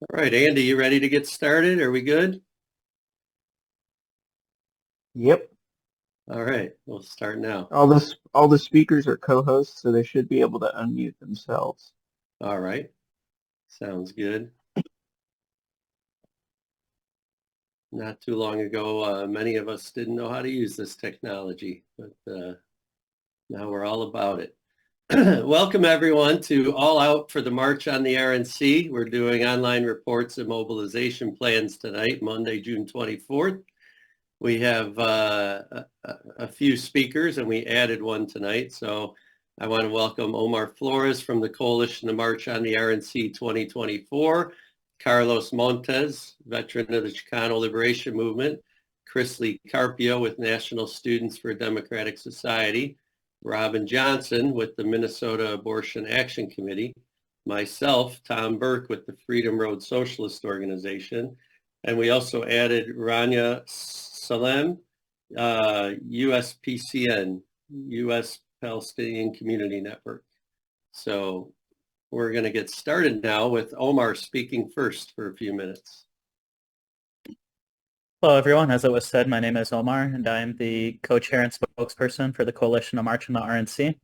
All right, Andy, you ready to get started? Are we good? Yep. All right, we'll start now. All the speakers are co-hosts, so they should be able to unmute themselves. All right, sounds good. Not too long ago, many of us didn't know how to use this technology, but now we're all about it. Welcome everyone to All Out for the March on the RNC. We're doing online reports and mobilization plans tonight, Monday, June 24th. We have a few speakers and we added one tonight. So I want to welcome Omar Flores from the Coalition to March on the RNC 2024, Carlos Montes, veteran of the Chicano Liberation Movement, Chris Lee Carpio with National Students for a Democratic Society, Robin Johnson with the Minnesota Abortion Action Committee, myself, Tom Burke with the Freedom Road Socialist Organization, and we also added Rania Salem, USPCN, U.S. Palestinian Community Network. So we're going to get started now with Omar speaking first for a few minutes. Hello, everyone. As it was said, my name is Omar, and I'm the co-chair and spokesperson for the Coalition to March on the RNC.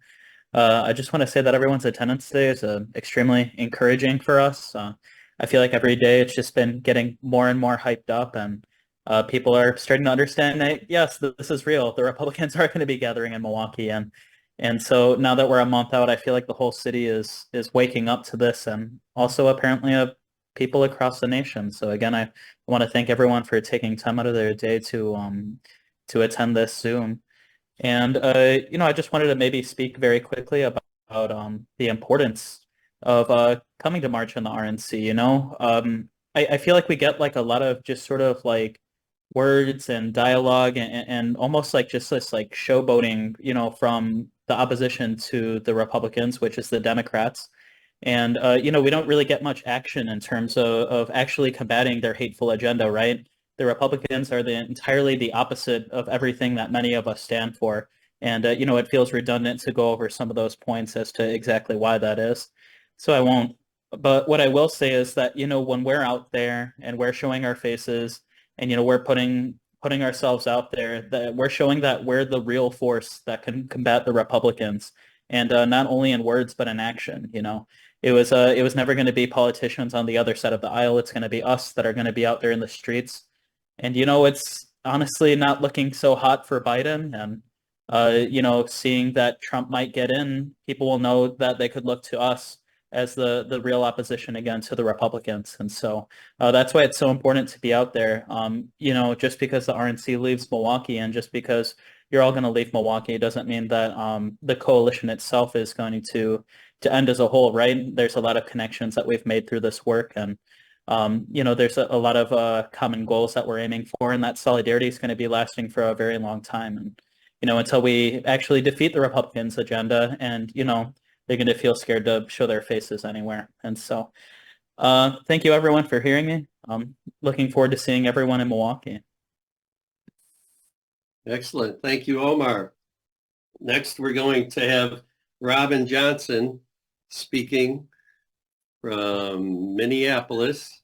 I just want to say that everyone's attendance today is extremely encouraging for us. I feel like every day it's just been getting more and more hyped up, and people are starting to understand that, yes, this is real. The Republicans are going to be gathering in Milwaukee, and so now that we're a month out, I feel like the whole city is waking up to this, and also apparently people across the nation. So again, I want to thank everyone for taking time out of their day to attend this Zoom. And I just wanted to maybe speak very quickly about the importance of coming to March on the RNC. I feel like we get like a lot of just sort of like words and dialogue and almost like just this like showboating, from the opposition to the Republicans, which is the Democrats. And we don't really get much action in terms of actually combating their hateful agenda, right? The Republicans are entirely the opposite of everything that many of us stand for. And, it feels redundant to go over some of those points as to exactly why that is. So I won't. But what I will say is that, when we're out there and we're showing our faces and, we're putting ourselves out there, that we're showing that we're the real force that can combat the Republicans. And not only in words, but in action, it was never going to be politicians on the other side of the aisle. It's going to be us that are going to be out there in the streets. And, it's honestly not looking so hot for Biden. And, seeing that Trump might get in, people will know that they could look to us as the real opposition again to the Republicans. And so that's why it's so important to be out there. Just because the RNC leaves Milwaukee and just because you're all going to leave Milwaukee doesn't mean that the coalition itself is going to end as a whole, right? There's a lot of connections that we've made through this work, and there's a lot of common goals that we're aiming for, and that solidarity is going to be lasting for a very long time. And until we actually defeat the Republicans' agenda, and they're going to feel scared to show their faces anywhere. And so, thank you everyone for hearing me. Looking forward to seeing everyone in Milwaukee. Excellent. Thank you, Omar. Next, we're going to have Robin Johnson speaking from Minneapolis.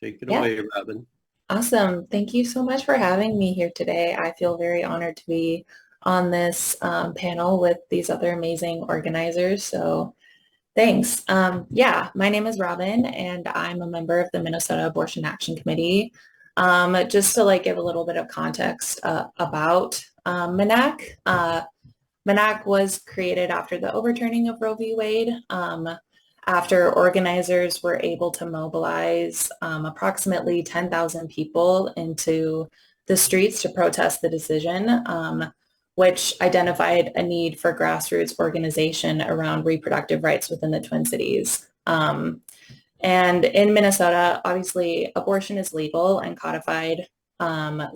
Take it away, Robin. Awesome. Thank you so much for having me here today. I feel very honored to be on this panel with these other amazing organizers. So thanks. My name is Robin, and I'm a member of the Minnesota Abortion Action Committee. Just to give a little bit of context about MANAC. MANAC was created after the overturning of Roe v. Wade, after organizers were able to mobilize approximately 10,000 people into the streets to protest the decision, which identified a need for grassroots organization around reproductive rights within the Twin Cities. And in Minnesota, obviously, abortion is legal and codified.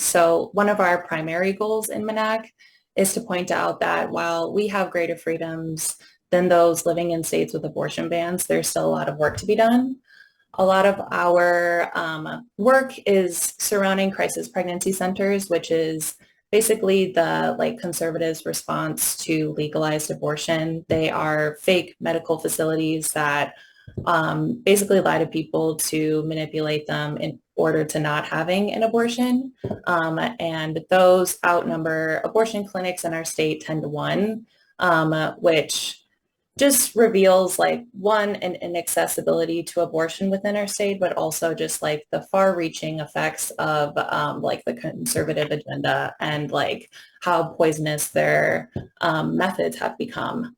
So one of our primary goals in MANAC is to point out that while we have greater freedoms than those living in states with abortion bans, there's still a lot of work to be done. A lot of our work is surrounding crisis pregnancy centers, which is basically the conservatives' response to legalized abortion. They are fake medical facilities that basically lie to people to manipulate them in order to not having an abortion. And those outnumber abortion clinics in our state 10 to 1, which just reveals like one, an inaccessibility to abortion within our state, but also just like the far-reaching effects of like the conservative agenda and like how poisonous their methods have become.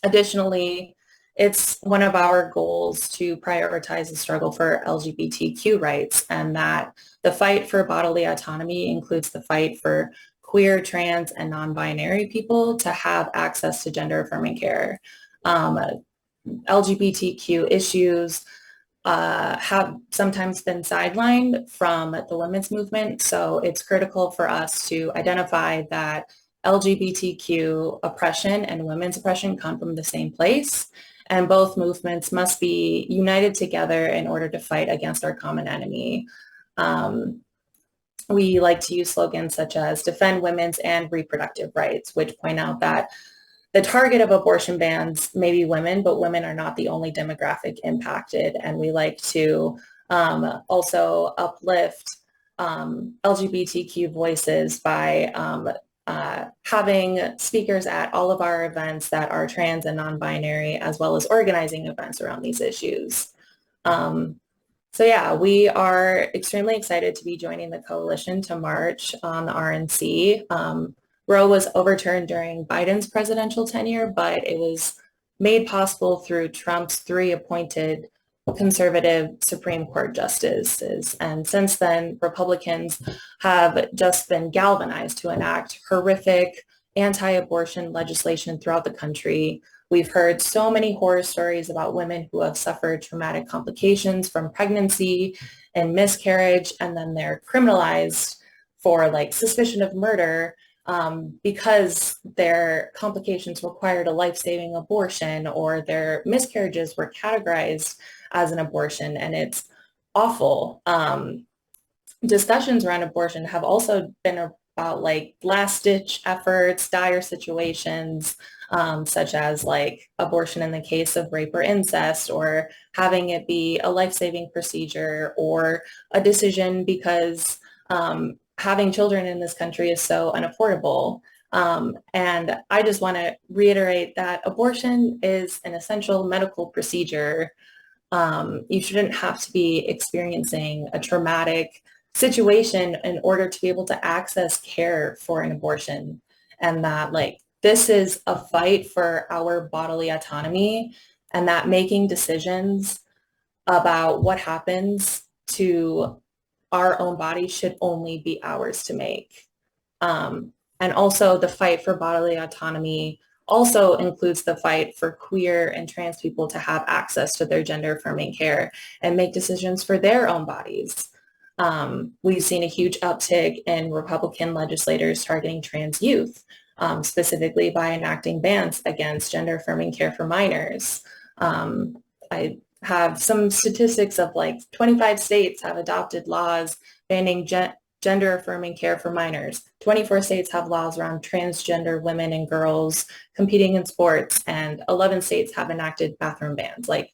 Additionally, it's one of our goals to prioritize the struggle for LGBTQ rights, and that the fight for bodily autonomy includes the fight for queer, trans, and non-binary people to have access to gender-affirming care. LGBTQ issues have sometimes been sidelined from the women's movement, so it's critical for us to identify that LGBTQ oppression and women's oppression come from the same place, and both movements must be united together in order to fight against our common enemy. We like to use slogans such as defend women's and reproductive rights, which point out that the target of abortion bans may be women, but women are not the only demographic impacted. And we like to also uplift LGBTQ voices by having speakers at all of our events that are trans and non-binary, as well as organizing events around these issues. So yeah, we are extremely excited to be joining the coalition to march on the RNC. Roe was overturned during Biden's presidential tenure, but it was made possible through Trump's 3 appointed conservative Supreme Court justices. And since then, Republicans have just been galvanized to enact horrific anti-abortion legislation throughout the country. We've heard so many horror stories about women who have suffered traumatic complications from pregnancy and miscarriage, and then they're criminalized for like suspicion of murder because their complications required a life-saving abortion or their miscarriages were categorized as an abortion, and it's awful. Discussions around abortion have also been about like last-ditch efforts, dire situations, such as like abortion in the case of rape or incest, or having it be a life-saving procedure, or a decision because having children in this country is so unaffordable. And I just want to reiterate that abortion is an essential medical procedure. You shouldn't have to be experiencing a traumatic situation in order to be able to access care for an abortion. And that like this is a fight for our bodily autonomy, and that making decisions about what happens to our own body should only be ours to make. And also the fight for bodily autonomy also includes the fight for queer and trans people to have access to their gender affirming care and make decisions for their own bodies. We've seen a huge uptick in Republican legislators targeting trans youth, specifically by enacting bans against gender affirming care for minors. I have some statistics of like 25 states have adopted laws banning gender affirming care for minors. 24 states have laws around transgender women and girls competing in sports, and 11 states have enacted bathroom bans. Like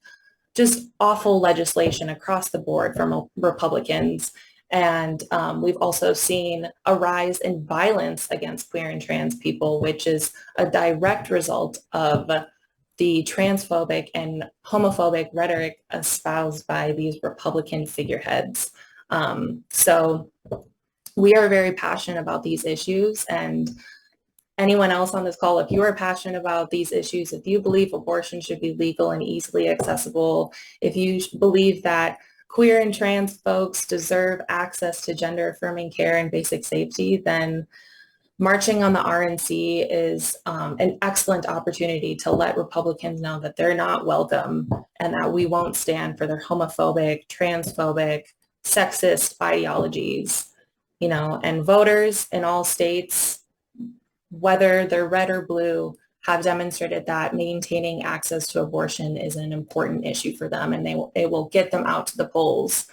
just awful legislation across the board from Republicans. And we've also seen a rise in violence against queer and trans people, which is a direct result of the transphobic and homophobic rhetoric espoused by these Republican figureheads. So we are very passionate about these issues, and anyone else on this call, if you are passionate about these issues, if you believe abortion should be legal and easily accessible, if you believe that queer and trans folks deserve access to gender affirming care and basic safety, then marching on the RNC is an excellent opportunity to let Republicans know that they're not welcome and that we won't stand for their homophobic, transphobic, sexist ideologies. You know, and voters in all states, whether they're red or blue, have demonstrated that maintaining access to abortion is an important issue for them, and it will get them out to the polls.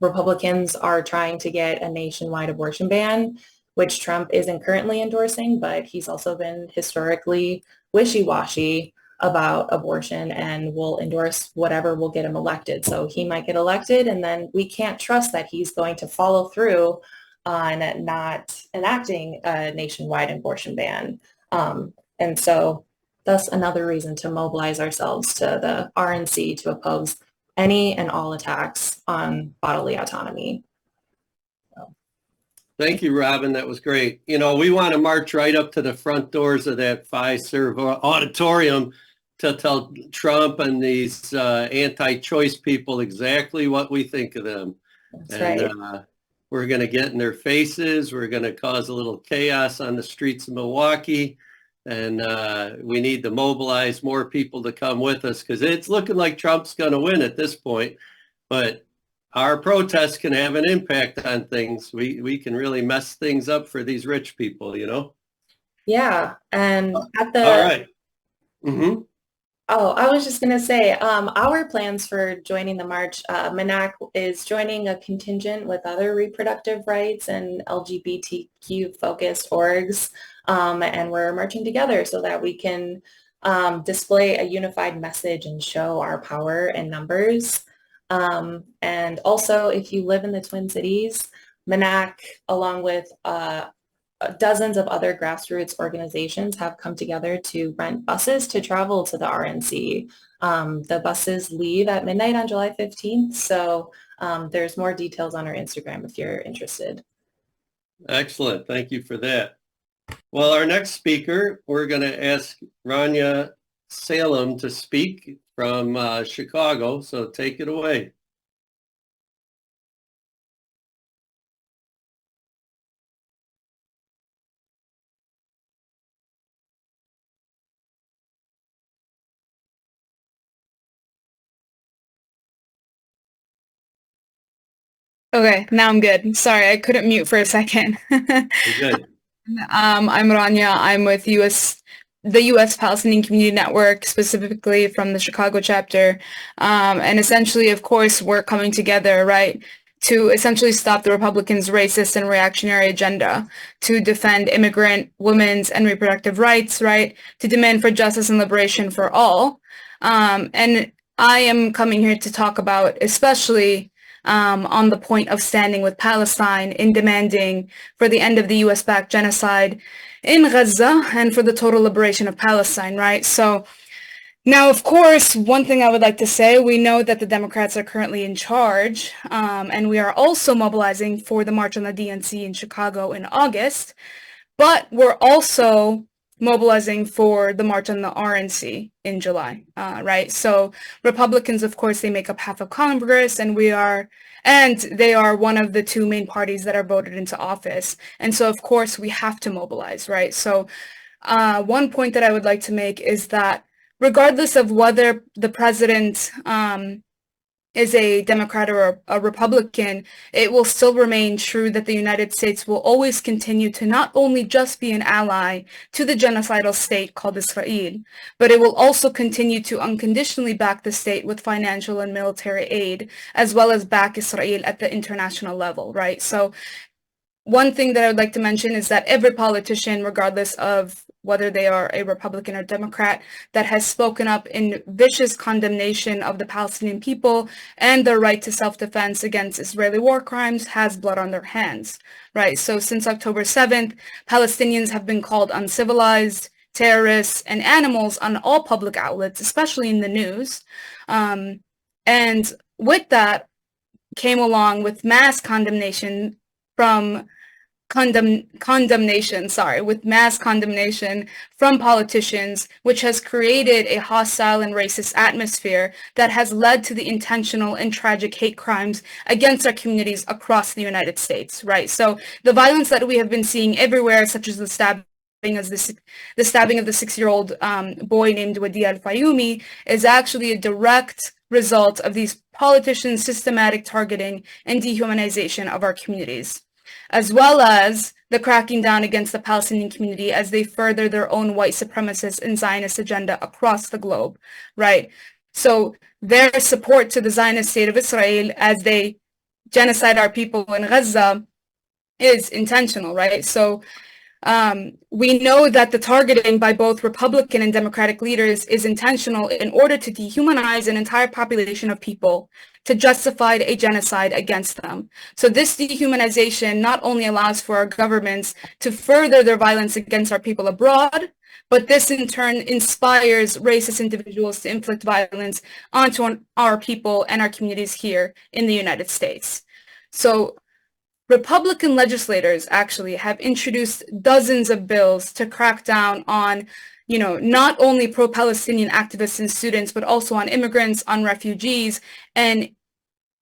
Republicans are trying to get a nationwide abortion ban, which Trump isn't currently endorsing, but he's also been historically wishy-washy. about abortion and will endorse whatever will get him elected. So he might get elected, and then we can't trust that he's going to follow through on not enacting a nationwide abortion ban. And so that's another reason to mobilize ourselves to the RNC to oppose any and all attacks on bodily autonomy. Thank you, Robin. That was great. You know, we want to march right up to the front doors of that Pfizer auditorium to tell Trump and these anti-choice people exactly what we think of them. That's right. We're going to get in their faces. We're going to cause a little chaos on the streets of Milwaukee. And we need to mobilize more people to come with us, because it's looking like Trump's going to win at this point. But our protests can have an impact on things. We can really mess things up for these rich people, you know? Yeah. And at the... All right. Mm-hmm. Oh, I was just going to say, our plans for joining the march, MNAC is joining a contingent with other reproductive rights and LGBTQ-focused orgs, and we're marching together so that we can display a unified message and show our power in numbers. And also, if you live in the Twin Cities, MNAC, along with dozens of other grassroots organizations, have come together to rent buses to travel to the RNC. The buses leave at midnight on July 15th. So there's more details on our Instagram if you're interested. Excellent. Thank you for that. Well, our next speaker, we're going to ask Rania Salem to speak from Chicago. So take it away. Okay, now I'm good. Sorry, I couldn't mute for a second. You're good. I'm Rania. I'm with the U.S. Palestinian Community Network, specifically from the Chicago chapter. And essentially, of course, we're coming together, right, to essentially stop the Republicans' racist and reactionary agenda, to defend immigrant, women's, and reproductive rights, right, to demand for justice and liberation for all. And I am coming here to talk about, especially on the point of standing with Palestine in demanding for the end of the US-backed genocide in Gaza and for the total liberation of Palestine, right? So now, of course, one thing I would like to say, we know that the Democrats are currently in charge, and we are also mobilizing for the March on the DNC in Chicago in August, but we're also mobilizing for the March on the RNC in July, right? So Republicans, of course, they make up half of Congress, and they are one of the two main parties that are voted into office. And so, of course, we have to mobilize, right? So one point that I would like to make is that regardless of whether the president is a Democrat or a Republican, it will still remain true that the United States will always continue to not only just be an ally to the genocidal state called Israel, but it will also continue to unconditionally back the state with financial and military aid, as well as back Israel at the international level, right? So one thing that I would like to mention is that every politician, regardless of whether they are a Republican or Democrat, that has spoken up in vicious condemnation of the Palestinian people and their right to self-defense against Israeli war crimes has blood on their hands, right? So since October 7th, Palestinians have been called uncivilized, terrorists, and animals on all public outlets, especially in the news. And with that came along with mass condemnation from with mass condemnation from politicians, which has created a hostile and racist atmosphere that has led to the intentional and tragic hate crimes against our communities across the United States, right? So the violence that we have been seeing everywhere, such as the stabbing of the 6-year-old boy named Wadi al-Fayumi, is actually a direct result of these politicians' systematic targeting and dehumanization of our communities, as well as the cracking down against the Palestinian community as they further their own white supremacist and Zionist agenda across the globe, right? So their support to the Zionist state of Israel as they genocide our people in Gaza is intentional, right? So We know that the targeting by both Republican and Democratic leaders is intentional in order to dehumanize an entire population of people to justify a genocide against them. So this dehumanization not only allows for our governments to further their violence against our people abroad, but this in turn inspires racist individuals to inflict violence onto our people and our communities here in the United States. So Republican legislators actually have introduced dozens of bills to crack down on, not only pro-Palestinian activists and students, but also on immigrants, on refugees, and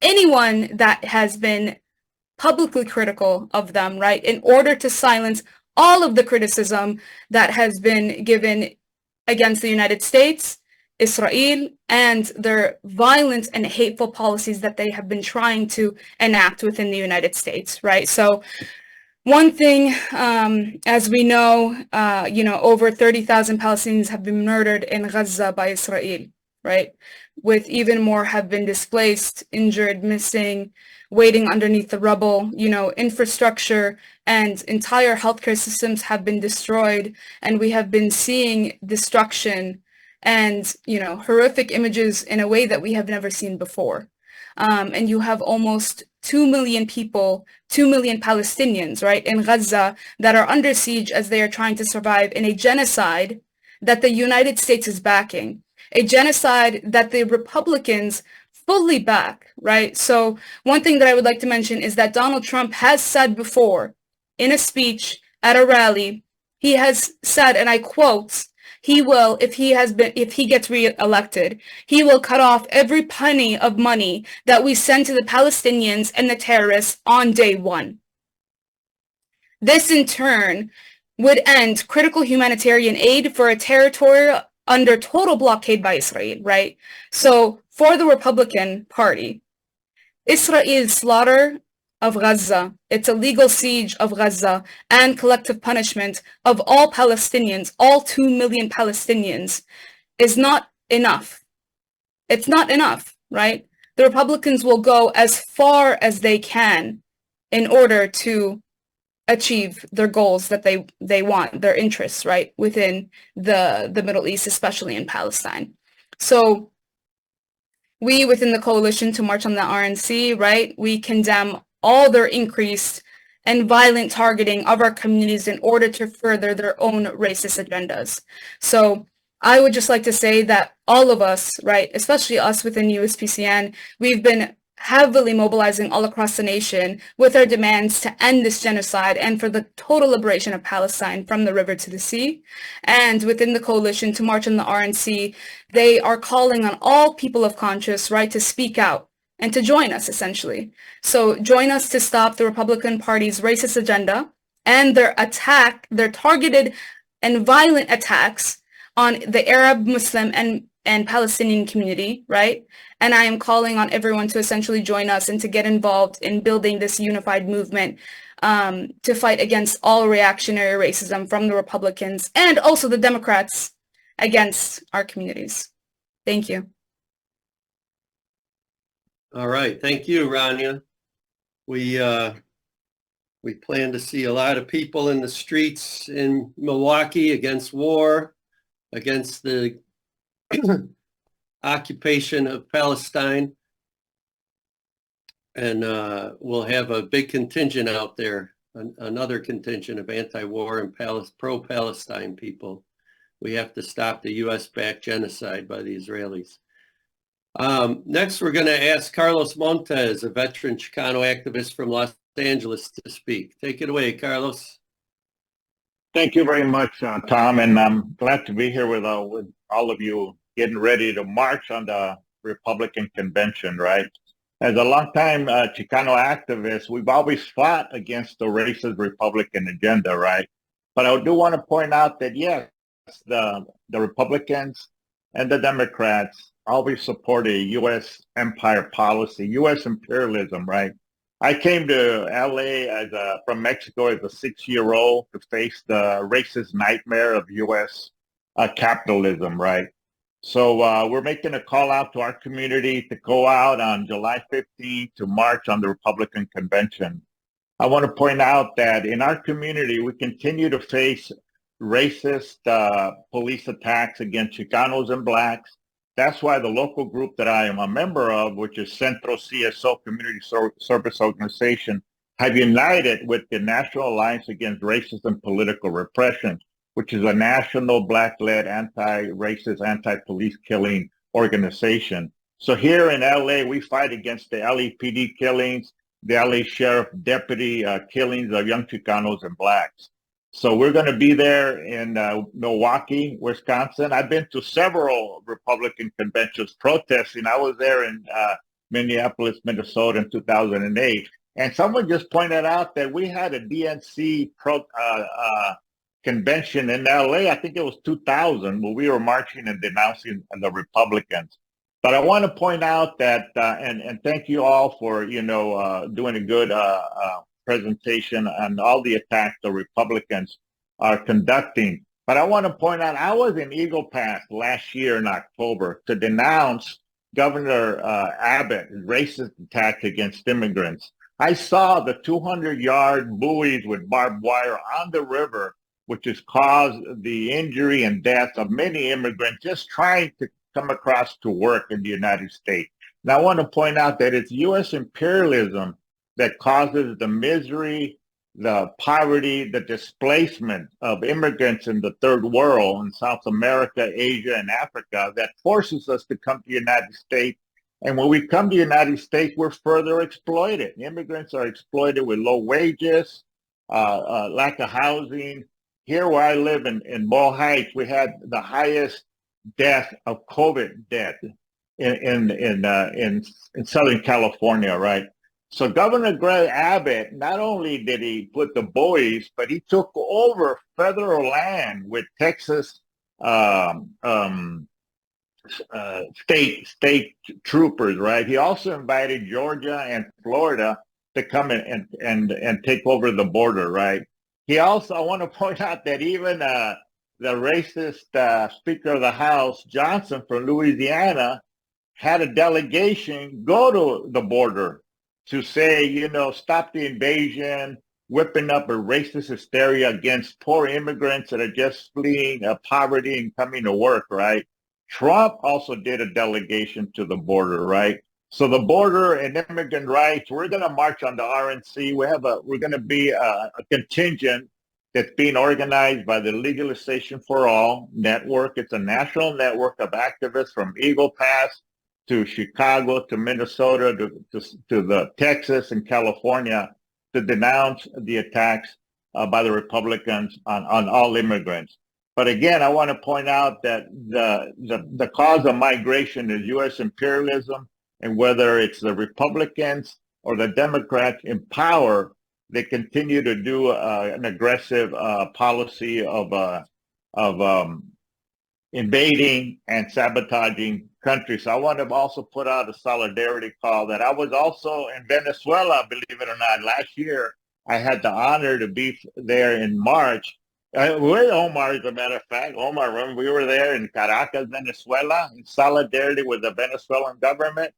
anyone that has been publicly critical of them, right, in order to silence all of the criticism that has been given against the United States, Israel, and their violent and hateful policies that they have been trying to enact within the United States, right? So one thing, as we know, over 30,000 Palestinians have been murdered in Gaza by Israel, right? With even more have been displaced, injured, missing, waiting underneath the rubble. Infrastructure and entire healthcare systems have been destroyed, and we have been seeing destruction and, horrific images in a way that we have never seen before. And you have almost 2 million people, 2 million Palestinians, right, in Gaza that are under siege as they are trying to survive in a genocide that the United States is backing, a genocide that the Republicans fully back, right? So one thing that I would like to mention is that Donald Trump has said before in a speech at a rally, he has said, and I quote, he will, if he gets re-elected, he will cut off every penny of money that we send to the Palestinians and the terrorists on day one. This in turn would end critical humanitarian aid for a territory under total blockade by Israel, right? So for the Republican Party, Israel's slaughter of Gaza, its illegal siege of Gaza, and collective punishment of all Palestinians, all 2 million Palestinians, is not enough. It's not enough, right? The Republicans will go as far as they can in order to achieve their goals that they want, their interests, right, within the Middle East, especially in Palestine. So we within the coalition to march on the RNC, right, we condemn all their increased and violent targeting of our communities in order to further their own racist agendas. So I would just like to say that all of us, right, especially us within USPCN, we've been heavily mobilizing all across the nation with our demands to end this genocide and for the total liberation of Palestine from the river to the sea. And within the coalition to march on the RNC, they are calling on all people of conscience, right, to speak out and to join us, essentially. So join us to stop the Republican Party's racist agenda and their targeted and violent attacks on the Arab, Muslim, and Palestinian community, right? And I am calling on everyone to essentially join us and to get involved in building this unified movement to fight against all reactionary racism from the Republicans and also the Democrats against our communities. Thank you. All right. Thank you, Rania. We plan to see a lot of people in the streets in Milwaukee against war, against the occupation of Palestine. And we'll have a big contingent out there, another contingent of anti-war and pro-Palestine people. We have to stop the US-backed genocide by the Israelis. Next, we're going to ask Carlos Montes, a veteran Chicano activist from Los Angeles, to speak. Take it away, Carlos. Thank you very much, Tom, and I'm glad to be here with all of you getting ready to march on the Republican convention, right? As a longtime Chicano activist, we've always fought against the racist Republican agenda, right? But I do want to point out that, yes, the Republicans and the Democrats always support a U.S. empire policy, U.S. imperialism, right? I came to LA from Mexico as a 6-year-old to face the racist nightmare of U.S. Capitalism, right? So we're making a call out to our community to go out on July 15th to march on the Republican convention. I want to point out that in our community, we continue to face racist police attacks against Chicanos and Blacks. That's why the local group that I am a member of, which is Centro CSO Community Service Organization, have united with the National Alliance Against Racist and Political Repression, which is a national Black-led anti-racist, anti-police killing organization. So here in LA, we fight against the LAPD killings, the LA Sheriff Deputy killings of young Chicanos and Blacks. So we're going to be there in Milwaukee, Wisconsin. I've been to several Republican conventions protesting. I was there in Minneapolis, Minnesota in 2008. And someone just pointed out that we had a DNC convention in LA. I think it was 2000, where we were marching and denouncing the Republicans. But I want to point out that, and thank you all for, doing a good presentation on all the attacks the Republicans are conducting. But I want to point out, I was in Eagle Pass last year in October to denounce Governor Abbott's racist attack against immigrants. I saw the 200-yard buoys with barbed wire on the river, which has caused the injury and death of many immigrants just trying to come across to work in the United States. Now, I want to point out that it's U.S. imperialism that causes the misery, the poverty, the displacement of immigrants in the third world, in South America, Asia, and Africa, that forces us to come to the United States. And when we come to the United States, we're further exploited. Immigrants are exploited with low wages, lack of housing. Here where I live in Ball Heights, we had the highest death of COVID death in Southern California, right? So Governor Greg Abbott, not only did he put the buoys, but he took over federal land with Texas state troopers, right? He also invited Georgia and Florida to come and take over the border, right? He also, I want to point out that even the racist Speaker of the House, Johnson from Louisiana, had a delegation go to the border to say, stop the invasion, whipping up a racist hysteria against poor immigrants that are just fleeing poverty and coming to work, right? Trump also did a delegation to the border, right? So the border and immigrant rights, we're going to march on the RNC. We're going to be a contingent that's being organized by the Legalization for All network. It's a national network of activists from Eagle Pass to Chicago to Minnesota to the Texas and California to denounce the attacks by the Republicans on all immigrants. But again, I want to point out that the cause of migration is U.S. imperialism, and whether it's the Republicans or the Democrats in power, they continue to do an aggressive policy of invading and sabotaging countries. So I want to also put out a solidarity call that I was also in Venezuela, believe it or not. Last year, I had the honor to be there in March. With Omar, as a matter of fact. Omar, remember, we were there in Caracas, Venezuela, in solidarity with the Venezuelan government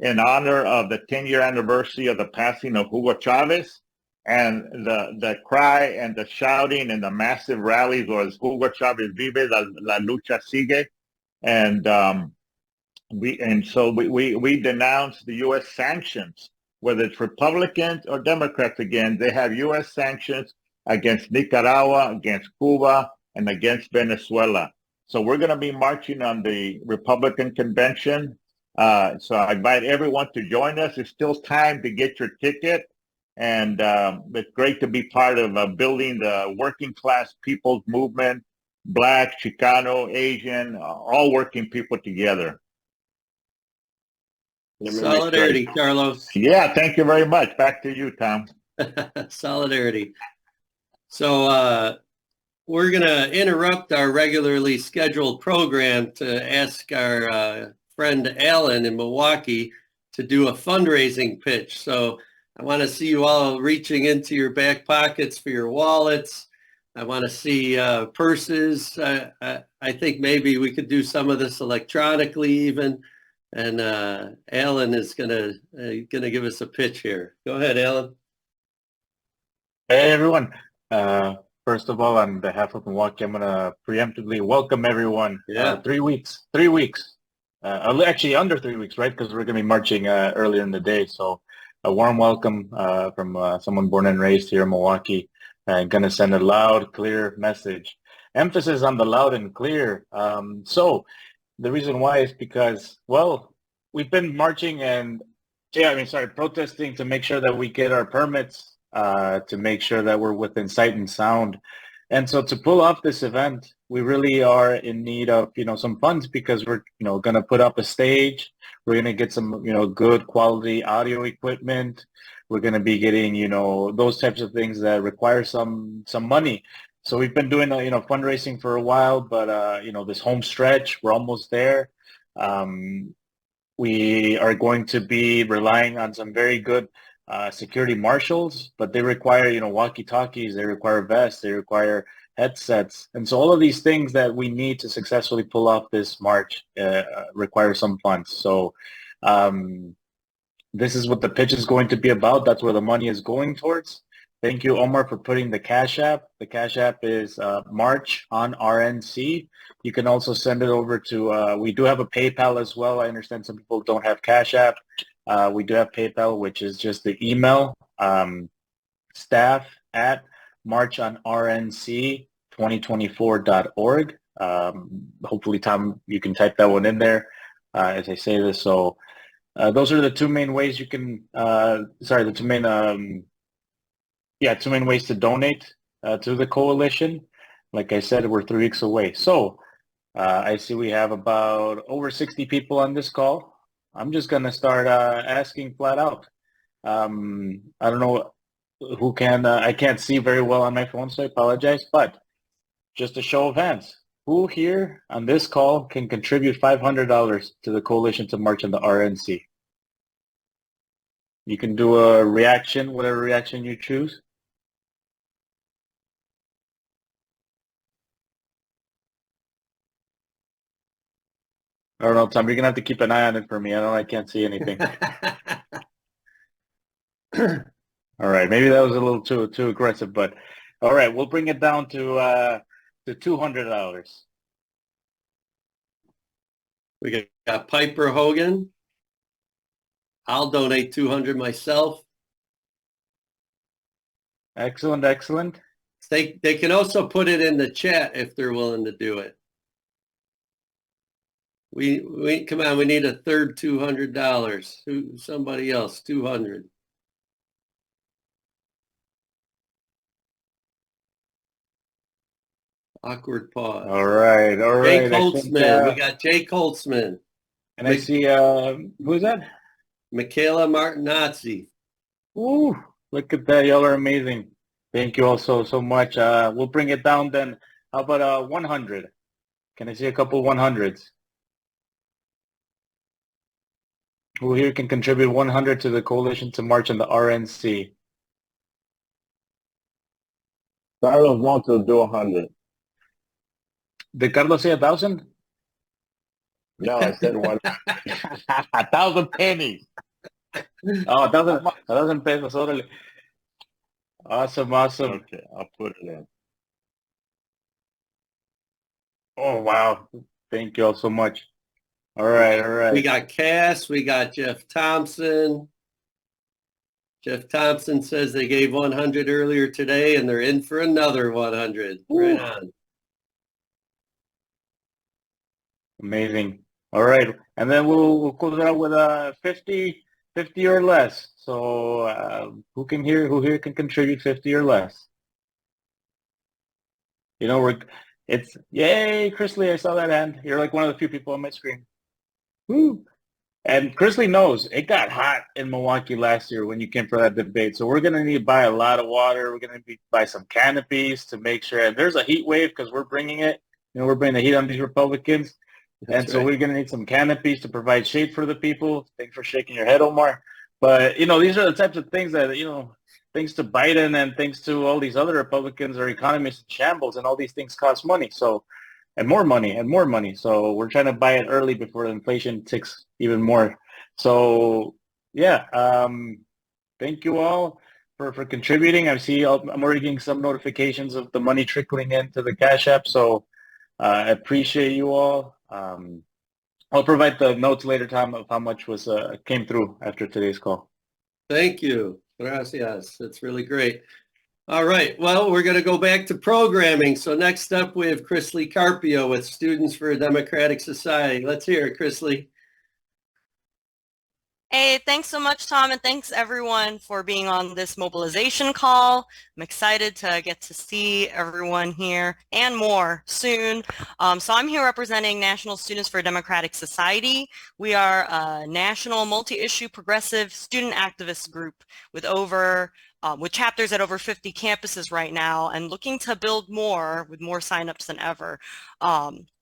in honor of the 10-year anniversary of the passing of Hugo Chavez. And the cry and the shouting and the massive rallies was Hugo Chavez vive, la lucha sigue. And so we denounced the U.S. sanctions, whether it's Republicans or Democrats. Again, they have U.S. sanctions against Nicaragua, against Cuba, and against Venezuela. So we're going to be marching on the Republican convention. So I invite everyone to join us. There's still time to get your ticket. And it's great to be part of building the working class people's movement, Black, Chicano, Asian, all working people together. Solidarity, Carlos. Yeah, thank you very much. Back to you, Tom. Solidarity. So we're going to interrupt our regularly scheduled program to ask our friend Alan in Milwaukee to do a fundraising pitch. So I want to see you all reaching into your back pockets for your wallets. I want to see purses. I think maybe we could do some of this electronically even. And Alan is gonna give us a pitch here. Go ahead, Alan. Hey everyone. First of all, on behalf of Milwaukee, I'm gonna preemptively welcome everyone. Yeah. 3 weeks. 3 weeks. Actually under 3 weeks, right? Because we're gonna be marching earlier in the day. So a warm welcome from someone born and raised here in Milwaukee. Gonna send a loud, clear message. Emphasis on the loud and clear. So the reason why is because, well, we've been marching and protesting to make sure that we get our permits, to make sure that we're within sight and sound. And so to pull off this event, we really are in need of, some funds because we're, going to put up a stage. We're going to get some, good quality audio equipment. We're going to be getting, those types of things that require some money. So we've been doing, fundraising for a while, but, this home stretch, we're almost there. We are going to be relying on some very good security marshals, but they require, walkie-talkies, they require vests, they require headsets. And so all of these things that we need to successfully pull off this march require some funds. So this is what the pitch is going to be about. That's where the money is going towards. Thank you, Omar, for putting the Cash App. The Cash App is March on RNC. You can also send it over to, we do have a PayPal as well. I understand some people don't have Cash App. We do have PayPal, which is just the email, staff at marchonrnc2024.org. Hopefully, Tom, you can type that one in there as I say this. So those are the two main ways you can, two main ways to donate to the coalition. Like I said, we're 3 weeks away. So I see we have about over 60 people on this call. I'm just going to start asking flat out. I don't know who can, I can't see very well on my phone, so I apologize, but just a show of hands. Who here on this call can contribute $500 to the coalition to march on the RNC? You can do a reaction, whatever reaction you choose. I don't know, Tom, you're going to have to keep an eye on it for me. I can't see anything. All right, maybe that was a little too aggressive, but all right, we'll bring it down to $200. We got Piper Hogan. I'll donate 200 myself. Excellent, excellent. They can also put it in the chat if they're willing to do it. We come on, we need a third $200. Somebody else, 200. Awkward pause. All right. Jake Holtzman. We got Jake Holtzman. And I see, who is that? Michaela Martinazzi. Ooh, look at that. Y'all are amazing. Thank you all so much. We'll bring it down then. How about 100? Can I see a couple 100s? Who here can contribute 100 to the coalition to march on the RNC? Carlos wants to do 100. Did Carlos say 1,000? No, I said 100. 1,000 pennies. Oh, 1,000 pesos. Órale. Awesome. Okay, I'll put it in. Oh, wow. Thank you all so much. All right. We got Cass. We got Jeff Thompson. Jeff Thompson says they gave 100 earlier today, and they're in for another 100. Ooh. Right on. Amazing. All right, and then we'll close it out with 50 or less. So who here can contribute 50 or less? It's yay, Chrisley, I saw that hand. You're like one of the few people on my screen. Woo. And Chrisley knows it got hot in Milwaukee last year when you came for that debate. So we're going to need to buy a lot of water. We're going to need to buy some canopies to make sure. And there's a heat wave because we're bringing it. We're bringing the heat on these Republicans. That's so we're going to need some canopies to provide shade for the people. Thanks for shaking your head, Omar. But, these are the types of things that, thanks to Biden and thanks to all these other Republicans, our economy is in shambles and all these things cost money. So, and more money. So we're trying to buy it early before the inflation ticks even more. So, yeah, thank you all. for contributing. I see I'm already getting some notifications of the money trickling into the Cash App, so I appreciate you all. I'll provide the notes later, Tom, of how much was came through after today's call. Thank you. Gracias. That's really great. All right. Well, we're going to go back to programming. So next up, we have Chris Lee Carpio with Students for a Democratic Society. Let's hear it, Chris Lee. Hey, thanks so much, Tom, and thanks everyone for being on this mobilization call. I'm excited to get to see everyone here and more soon. So I'm here representing National Students for a Democratic Society. We are a national multi-issue progressive student activist group with chapters at over 50 campuses right now and looking to build more with more signups than ever.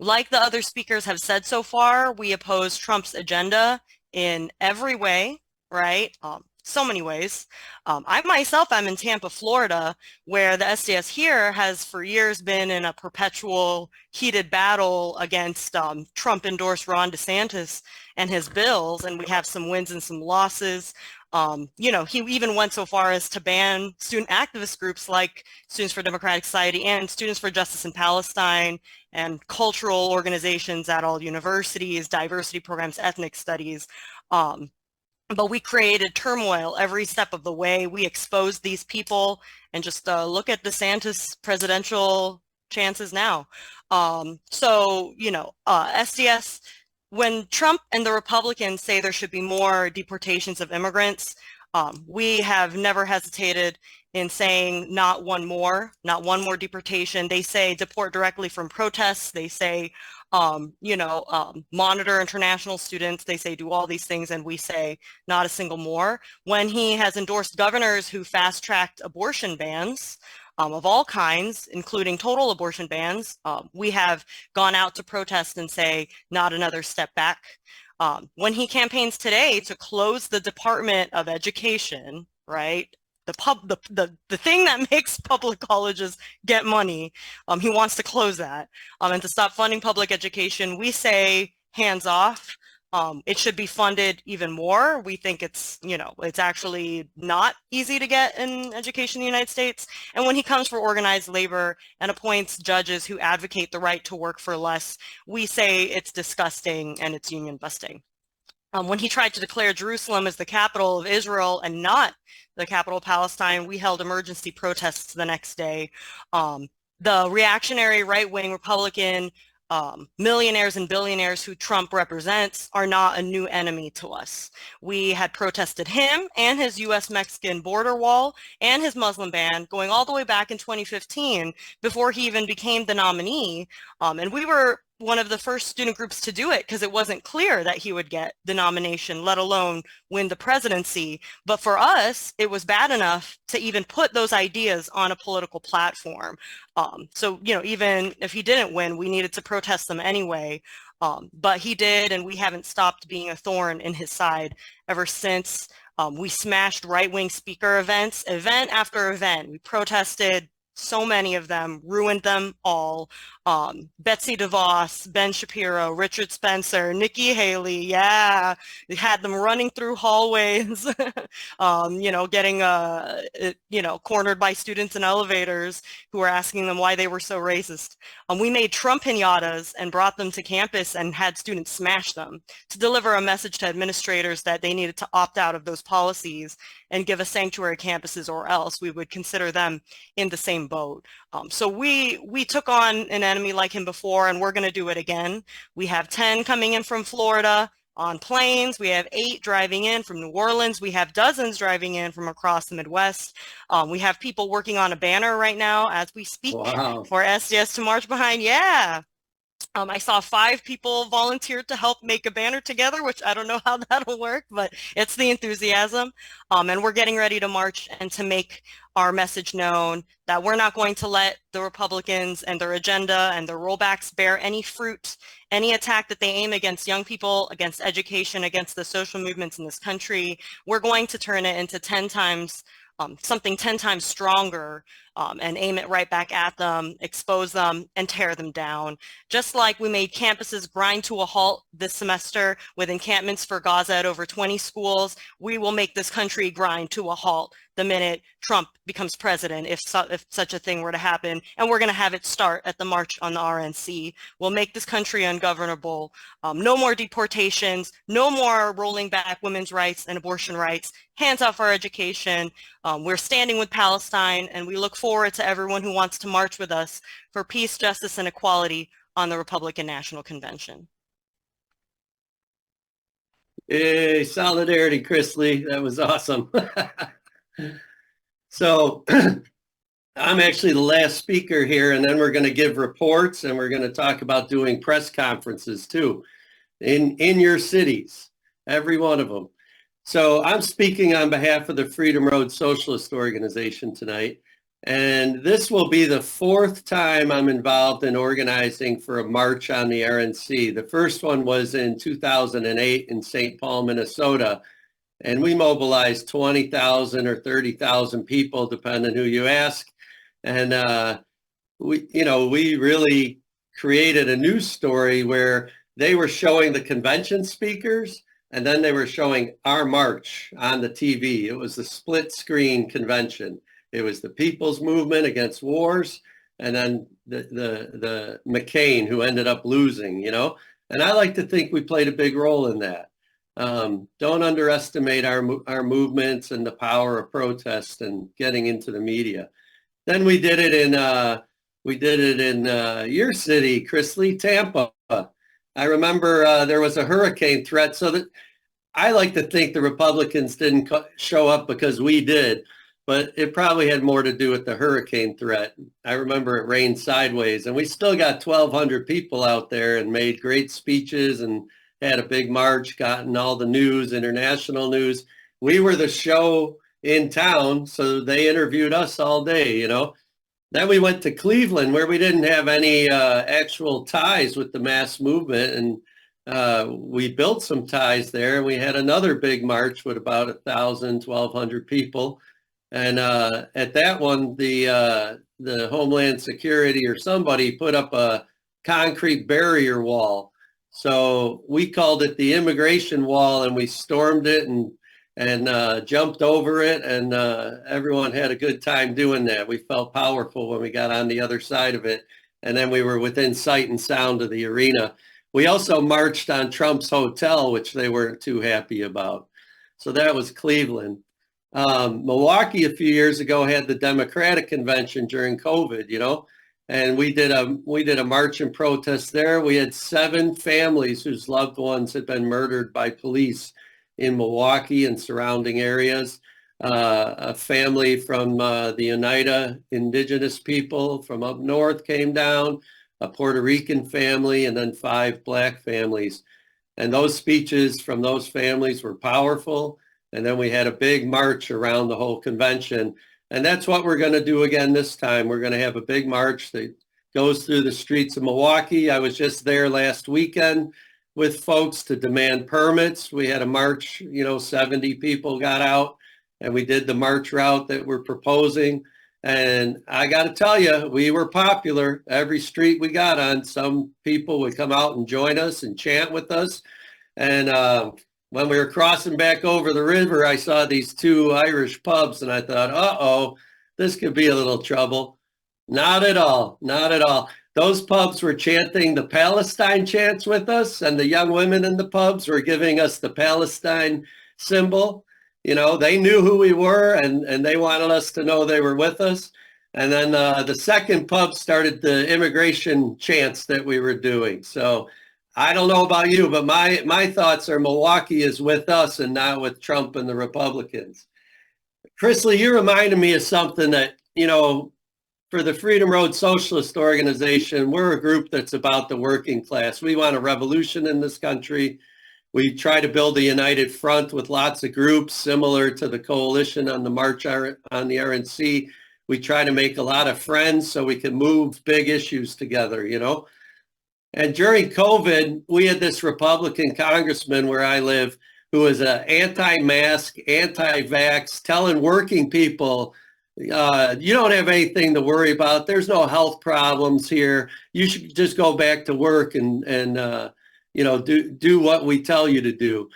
Like the other speakers have said so far, we oppose Trump's agenda in every way, right? So many ways. I myself am in Tampa, Florida, where the SDS here has for years been in a perpetual heated battle against Trump-endorsed Ron DeSantis and his bills, and we have some wins and some losses. You know, he even went so far as to ban student activist groups like Students for Democratic Society and Students for Justice in Palestine and cultural organizations at all universities, diversity programs, ethnic studies. But we created turmoil every step of the way. We exposed these people, and just look at DeSantis' presidential chances now. So, you know, SDS, when Trump and the Republicans say there should be more deportations of immigrants, we have never hesitated in saying not one more deportation. They say deport directly from protests. They say, you know, monitor international students. They say do all these things, and we say not a single more. When he has endorsed governors who fast-tracked abortion bans, of all kinds, including total abortion bans, we have gone out to protest and say not another step back. When he campaigns today to close the Department of Education, right? The thing that makes public colleges get money, he wants to close that, and to stop funding public education. We say hands off. It should be funded even more. We think it's, you know, it's actually not easy to get in education in the United States. And when he comes for organized labor and appoints judges who advocate the right to work for less, we say it's disgusting and it's union busting. When he tried to declare Jerusalem as the capital of Israel and not the capital of Palestine, we held emergency protests the next day. The reactionary right-wing Republican millionaires and billionaires who Trump represents are not a new enemy to us. We had protested him and his US-Mexican border wall and his Muslim ban going all the way back in 2015 before he even became the nominee. And we were one of the first student groups to do it because it wasn't clear that he would get the nomination, let alone win the presidency. But for us, it was bad enough to even put those ideas on a political platform. So, you know, even if he didn't win, we needed to protest them anyway. But he did, and we haven't stopped being a thorn in his side ever since. We smashed right-wing speaker event after event. We protested so many of them, ruined them all. Betsy DeVos, Ben Shapiro, Richard Spencer, Nikki Haley, yeah, we had them running through hallways, you know, getting, you know, cornered by students in elevators who were asking them why they were so racist. We made Trump pinatas and brought them to campus and had students smash them to deliver a message to administrators that they needed to opt out of those policies and give us sanctuary campuses, or else we would consider them in the same boat. So we took on an enemy like him before, and we're going to do it again. We have 10 coming in from Florida on planes. We have 8 driving in from New Orleans. We have dozens driving in from across the Midwest. We have people working on a banner right now as we speak. Wow. For SDS to march behind. Yeah. I saw 5 people volunteered to help make a banner together, which I don't know how that'll work, but it's the enthusiasm. And we're getting ready to march and to make our message known that we're not going to let the Republicans and their agenda and their rollbacks bear any fruit. Any attack that they aim against young people, against education, against the social movements in this country, we're going to turn it into 10 times something 10 times stronger and aim it right back at them, expose them, and tear them down. Just like we made campuses grind to a halt this semester with encampments for Gaza at over 20 schools, we will make this country grind to a halt the minute Trump becomes president, if such a thing were to happen. And we're going to have it start at the March on the RNC. We'll make this country ungovernable. No more deportations, no more rolling back women's rights and abortion rights, hands off our education. We're standing with Palestine, and we look forward to everyone who wants to march with us for peace, justice, and equality on the Republican National Convention. Hey, solidarity, Chris Lee. That was awesome. So I'm actually the last speaker here, and then we're going to give reports, and we're going to talk about doing press conferences too in your cities, every one of them. So I'm speaking on behalf of the Freedom Road Socialist Organization tonight, and this will be the 4th time I'm involved in organizing for a march on the RNC. The first one was in 2008 in St. Paul, Minnesota, and we mobilized 20,000 or 30,000 people, depending who you ask. And we really created a news story where they were showing the convention speakers, and then they were showing our march on the TV. It was the split screen convention. It was the People's Movement Against Wars, and then the McCain, who ended up losing, And I like to think we played a big role in that. Don't underestimate our movements and the power of protest and getting into the media. Then we did it in your city, Chris Lee, Tampa. I remember there was a hurricane threat, so that I like to think the Republicans didn't show up because we did, but it probably had more to do with the hurricane threat. I remember it rained sideways, and we still got 1,200 people out there and made great speeches and had a big march, gotten all the news, international news. We were the show in town, so they interviewed us all day, Then we went to Cleveland, where we didn't have any actual ties with the mass movement, and we built some ties there. We had another big march with about 1,000, 1,200 people. And at that one, the Homeland Security or somebody put up a concrete barrier wall. So we called it the immigration wall, and we stormed it and jumped over it, and everyone had a good time doing that. We felt powerful when we got on the other side of it, and then we were within sight and sound of the arena. We also marched on Trump's hotel, which they weren't too happy about. So that was Cleveland. Milwaukee a few years ago had the Democratic convention during COVID, and we did a march and protest there. We had 7 families whose loved ones had been murdered by police in Milwaukee and surrounding areas. A family from the Oneida Indigenous people from up north came down, a Puerto Rican family, and then 5 Black families. And those speeches from those families were powerful. And then we had a big march around the whole convention. And that's what we're going to do again this time. We're going to have a big march that goes through the streets of Milwaukee. I was just there last weekend with folks to demand permits. We had a march, 70 people got out, and we did the march route that we're proposing. And I got to tell you, we were popular. Every street we got on, some people would come out and join us and chant with us. And when we were crossing back over the river, I saw these 2 Irish pubs, and I thought, uh-oh, this could be a little trouble. Not at all, not at all. Those pubs were chanting the Palestine chants with us, and the young women in the pubs were giving us the Palestine symbol. They knew who we were, and they wanted us to know they were with us. And then the second pub started the immigration chants that we were doing. So I don't know about you, but my thoughts are Milwaukee is with us and not with Trump and the Republicans. Chris Lee, you reminded me of something that, for the Freedom Road Socialist Organization, we're a group that's about the working class. We want a revolution in this country. We try to build a united front with lots of groups similar to the coalition on the March on the RNC. We try to make a lot of friends so we can move big issues together, And during COVID, we had this Republican congressman where I live who was an anti-mask, anti-vax, telling working people you don't have anything to worry about. There's no health problems here. You should just go back to work and do what we tell you to do.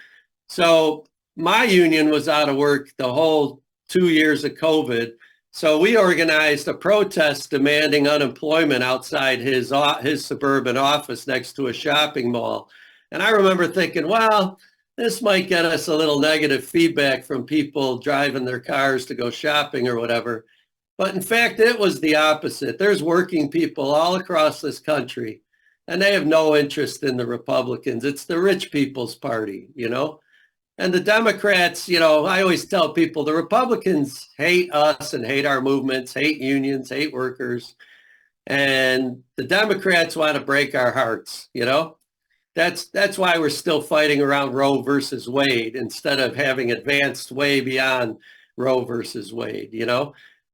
So my union was out of work the whole 2 years of COVID. So we organized a protest demanding unemployment outside his suburban office next to a shopping mall. And I remember thinking, well, this might get us a little negative feedback from people driving their cars to go shopping or whatever. But in fact, it was the opposite. There's working people all across this country, and they have no interest in the Republicans. It's the rich people's party, And the Democrats, I always tell people the Republicans hate us and hate our movements, hate unions, hate workers. And the Democrats want to break our hearts, That's why we're still fighting around Roe versus Wade instead of having advanced way beyond Roe versus Wade,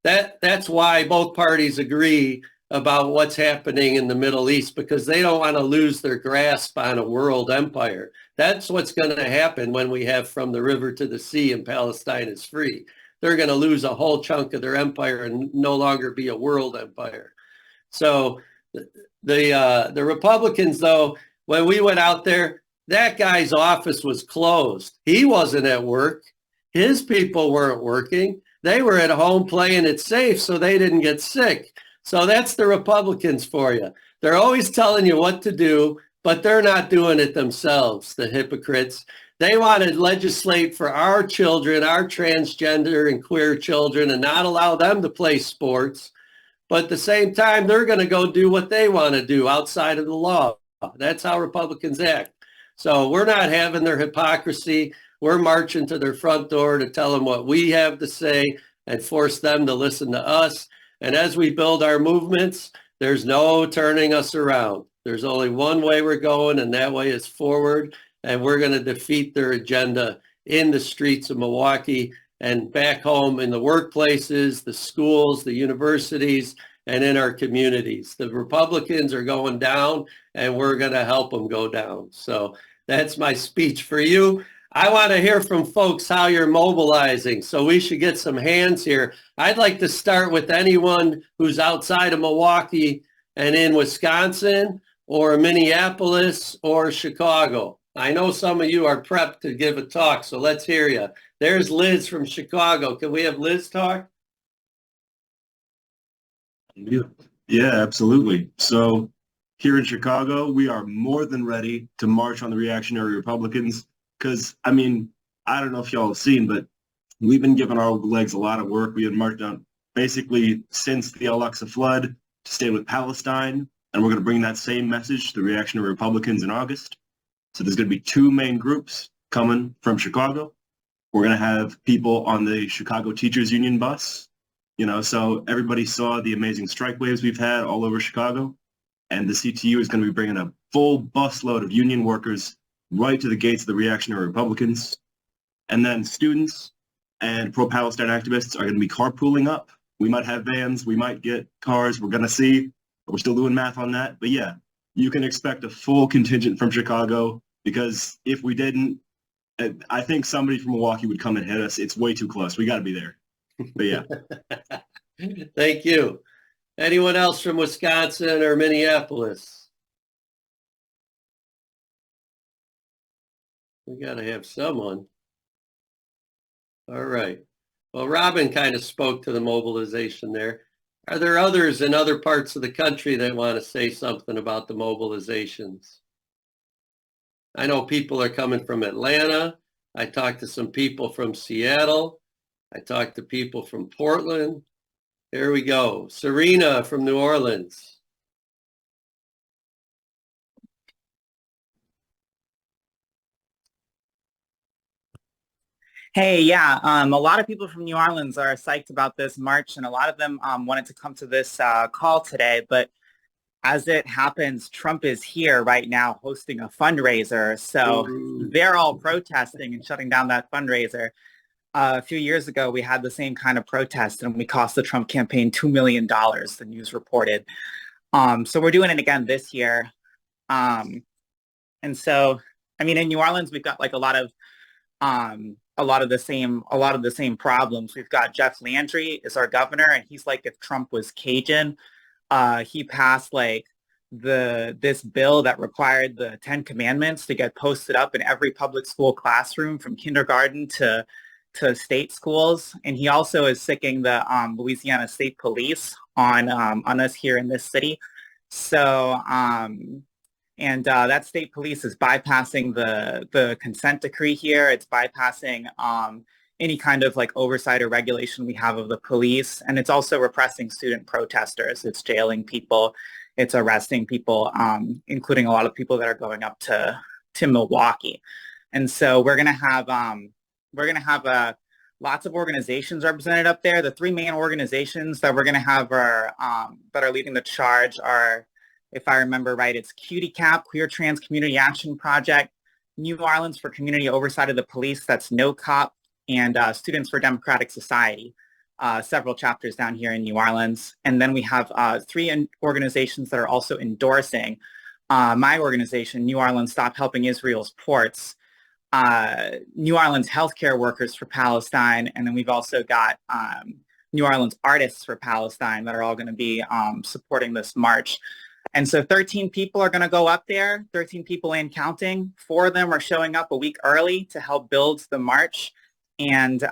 That's why both parties agree about what's happening in the Middle East, because they don't want to lose their grasp on a world empire. That's what's going to happen when we have from the river to the sea and Palestine is free. They're going to lose a whole chunk of their empire and no longer be a world empire. So the Republicans, though, when we went out there, that guy's office was closed. He wasn't at work. His people weren't working. They were at home playing it safe so they didn't get sick. So that's the Republicans for you. They're always telling you what to do, but they're not doing it themselves, the hypocrites. They want to legislate for our children, our transgender and queer children, and not allow them to play sports. But at the same time, they're going to go do what they want to do outside of the law. That's how Republicans act. So we're not having their hypocrisy. We're marching to their front door to tell them what we have to say and force them to listen to us. And as we build our movements, there's no turning us around. There's only one way we're going, and that way is forward. And we're going to defeat their agenda in the streets of Milwaukee and back home in the workplaces, the schools, the universities, and in our communities. The Republicans are going down, and we're going to help them go down. So that's my speech for you. I want to hear from folks how you're mobilizing. So we should get some hands here. I'd like to start with anyone who's outside of Milwaukee and in Wisconsin or Minneapolis or Chicago. I know some of you are prepped to give a talk, so let's hear you. There's Liz from Chicago. Can we have Liz talk? Yeah, absolutely. So here in Chicago, we are more than ready to march on the reactionary Republicans because, I don't know if y'all have seen, but we've been giving our legs a lot of work. We have marched on basically since the Al-Aqsa flood to stay with Palestine, and we're going to bring that same message to the reactionary Republicans in August. So there's going to be two main groups coming from Chicago. We're going to have people on the Chicago Teachers Union bus, so everybody saw the amazing strike waves we've had all over Chicago. And the CTU is going to be bringing a full busload of union workers right to the gates of the reactionary Republicans. And then students and pro-Palestine activists are going to be carpooling up. We might have vans, we might get cars, we're going to see. We're still doing math on that. But yeah, you can expect a full contingent from Chicago, because if we didn't, I think somebody from Milwaukee would come and hit us. It's way too close. We got to be there. But yeah. Thank you. Anyone else from Wisconsin or Minneapolis? We got to have someone. All right. Well, Robin kind of spoke to the mobilization there. Are there others in other parts of the country that want to say something about the mobilizations? I know people are coming from Atlanta. I talked to some people from Seattle. I talked to people from Portland. Here we go. Serena from New Orleans. Hey, yeah, a lot of people from New Orleans are psyched about this march, and a lot of them wanted to come to this call today. But as it happens, Trump is here right now hosting a fundraiser. So they're all protesting and shutting down that fundraiser. A few years ago, we had the same kind of protest, and we cost the Trump campaign $2 million, the news reported. So we're doing it again this year. And so, in New Orleans, we've got like a lot of a lot of the same problems. We've got Jeff Landry is our governor, and he's like if Trump was Cajun. He passed like this bill that required the 10 Commandments to get posted up in every public school classroom from kindergarten to state schools. And he also is sicking the Louisiana State Police on us here in this city. So that state police is bypassing the consent decree here. It's bypassing any kind of like oversight or regulation we have of the police. And it's also repressing student protesters. It's jailing people. It's arresting people, including a lot of people that are going up to Milwaukee. And so we're going to have lots of organizations represented up there. The three main organizations that we're going to have are that are leading the charge are, if I remember right, it's QTCAP, Queer Trans Community Action Project, New Orleans for Community Oversight of the Police, that's No Cop, and Students for Democratic Society, several chapters down here in New Orleans. And then we have three organizations that are also endorsing my organization, New Orleans Stop Helping Israel's Ports, New Orleans Healthcare Workers for Palestine, and then we've also got New Orleans Artists for Palestine that are all going to be supporting this march. And so 13 people are going to go up there, 13 people and counting. 4 of them are showing up a week early to help build the march. And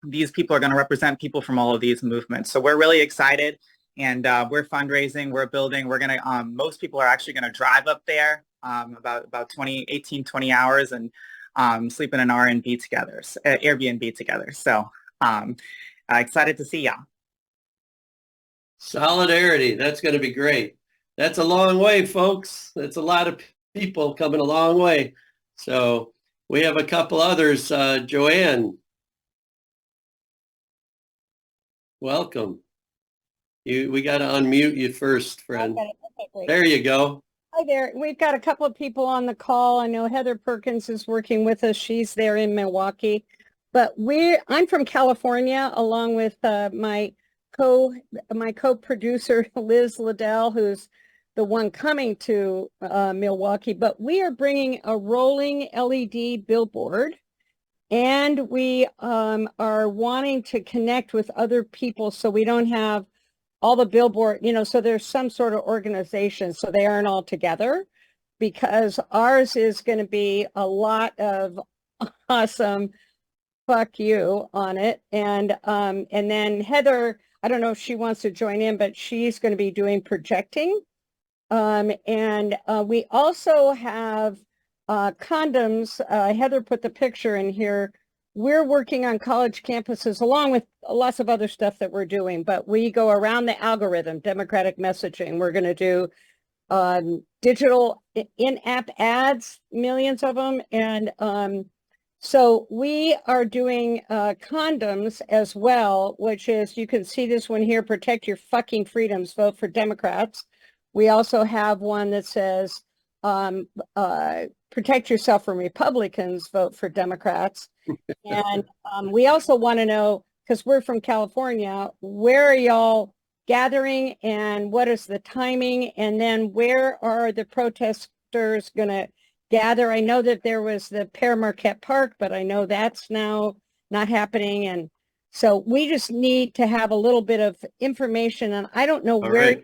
these people are going to represent people from all of these movements. So we're really excited, and we're fundraising, we're building, we're going to, most people are actually going to drive up there about 18, 20 hours and sleep in an Airbnb together. So excited to see y'all. Solidarity, that's going to be great. That's a long way, folks. That's a lot of people coming a long way. So we have a couple others. Joanne, welcome. We got to unmute you first, friend. Okay, great. There you go. Hi there. We've got a couple of people on the call. I know Heather Perkins is working with us. She's there in Milwaukee. But I'm from California, along with my co-producer, Liz Liddell, who's the one coming to Milwaukee. But we are bringing a rolling LED billboard, and we are wanting to connect with other people so we don't have all the billboard, so there's some sort of organization so they aren't all together, because ours is going to be a lot of awesome fuck you on it. And then Heather, I don't know if she wants to join in, but she's going to be doing projecting. And we also have condoms. Heather put the picture in here. We're working on college campuses along with lots of other stuff that we're doing, but we go around the algorithm, democratic messaging. We're going to do digital in-app ads, millions of them. And so we are doing condoms as well, which is, you can see this one here, protect your fucking freedoms, vote for Democrats. We also have one that says, protect yourself from Republicans, vote for Democrats. And we also want to know, because we're from California, where are y'all gathering and what is the timing? And then where are the protesters going to gather? I know that there was the Pere Marquette Park, but I know that's now not happening. And so we just need to have a little bit of information, and I don't know where to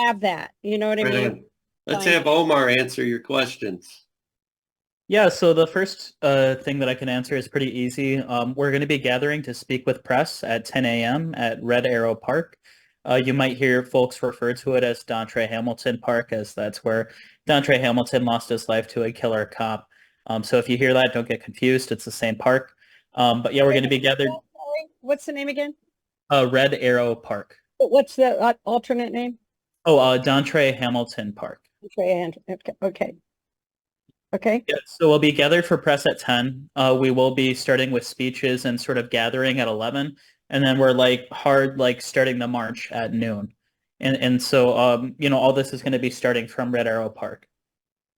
have that. You know what I mean? Let's have Omar answer your questions. Yeah, so the first thing that I can answer is pretty easy. We're going to be gathering to speak with press at 10 a.m. at Red Arrow Park. You might hear folks refer to it as Dontre Hamilton Park, as that's where Dontre Hamilton lost his life to a killer cop. So if you hear that, don't get confused. It's the same park. But yeah, we're going to be gathered. What's the name again? Red Arrow Park. What's the alternate name? Oh, Dontre Hamilton Park. Okay. Okay. Yeah, so we'll be gathered for press at 10. We will be starting with speeches and sort of gathering at 11. And then we're starting the march at noon. And so, all this is going to be starting from Red Arrow Park.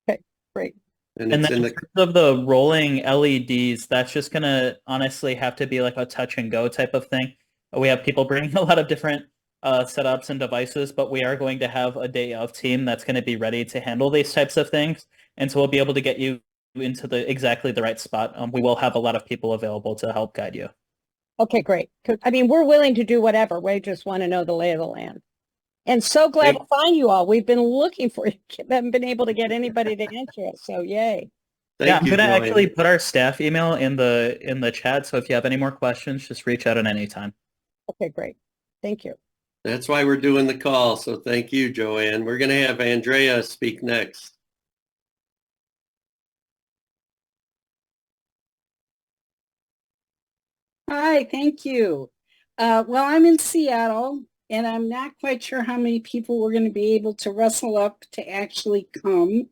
Okay, great. And then it's in terms of the rolling LEDs, that's just going to honestly have to be like a touch and go type of thing. We have people bringing a lot of different setups and devices, but we are going to have a day of team that's going to be ready to handle these types of things. And so we'll be able to get you into exactly the right spot. We will have a lot of people available to help guide you. Okay, great. 'Cause, I mean, we're willing to do whatever. We just want to know the lay of the land. And so glad to find you all. We've been looking for you. Haven't been able to get anybody to answer us. So yay. Yeah, I'm Thank you, gonna Joanne. actually put our staff email in the chat. So if you have any more questions, just reach out at any time. Okay, great. Thank you. That's why we're doing the call. So thank you, Joanne. We're going to have Andrea speak next. Hi, thank you. Well, I'm in Seattle, and I'm not quite sure how many people we're going to be able to rustle up to actually come,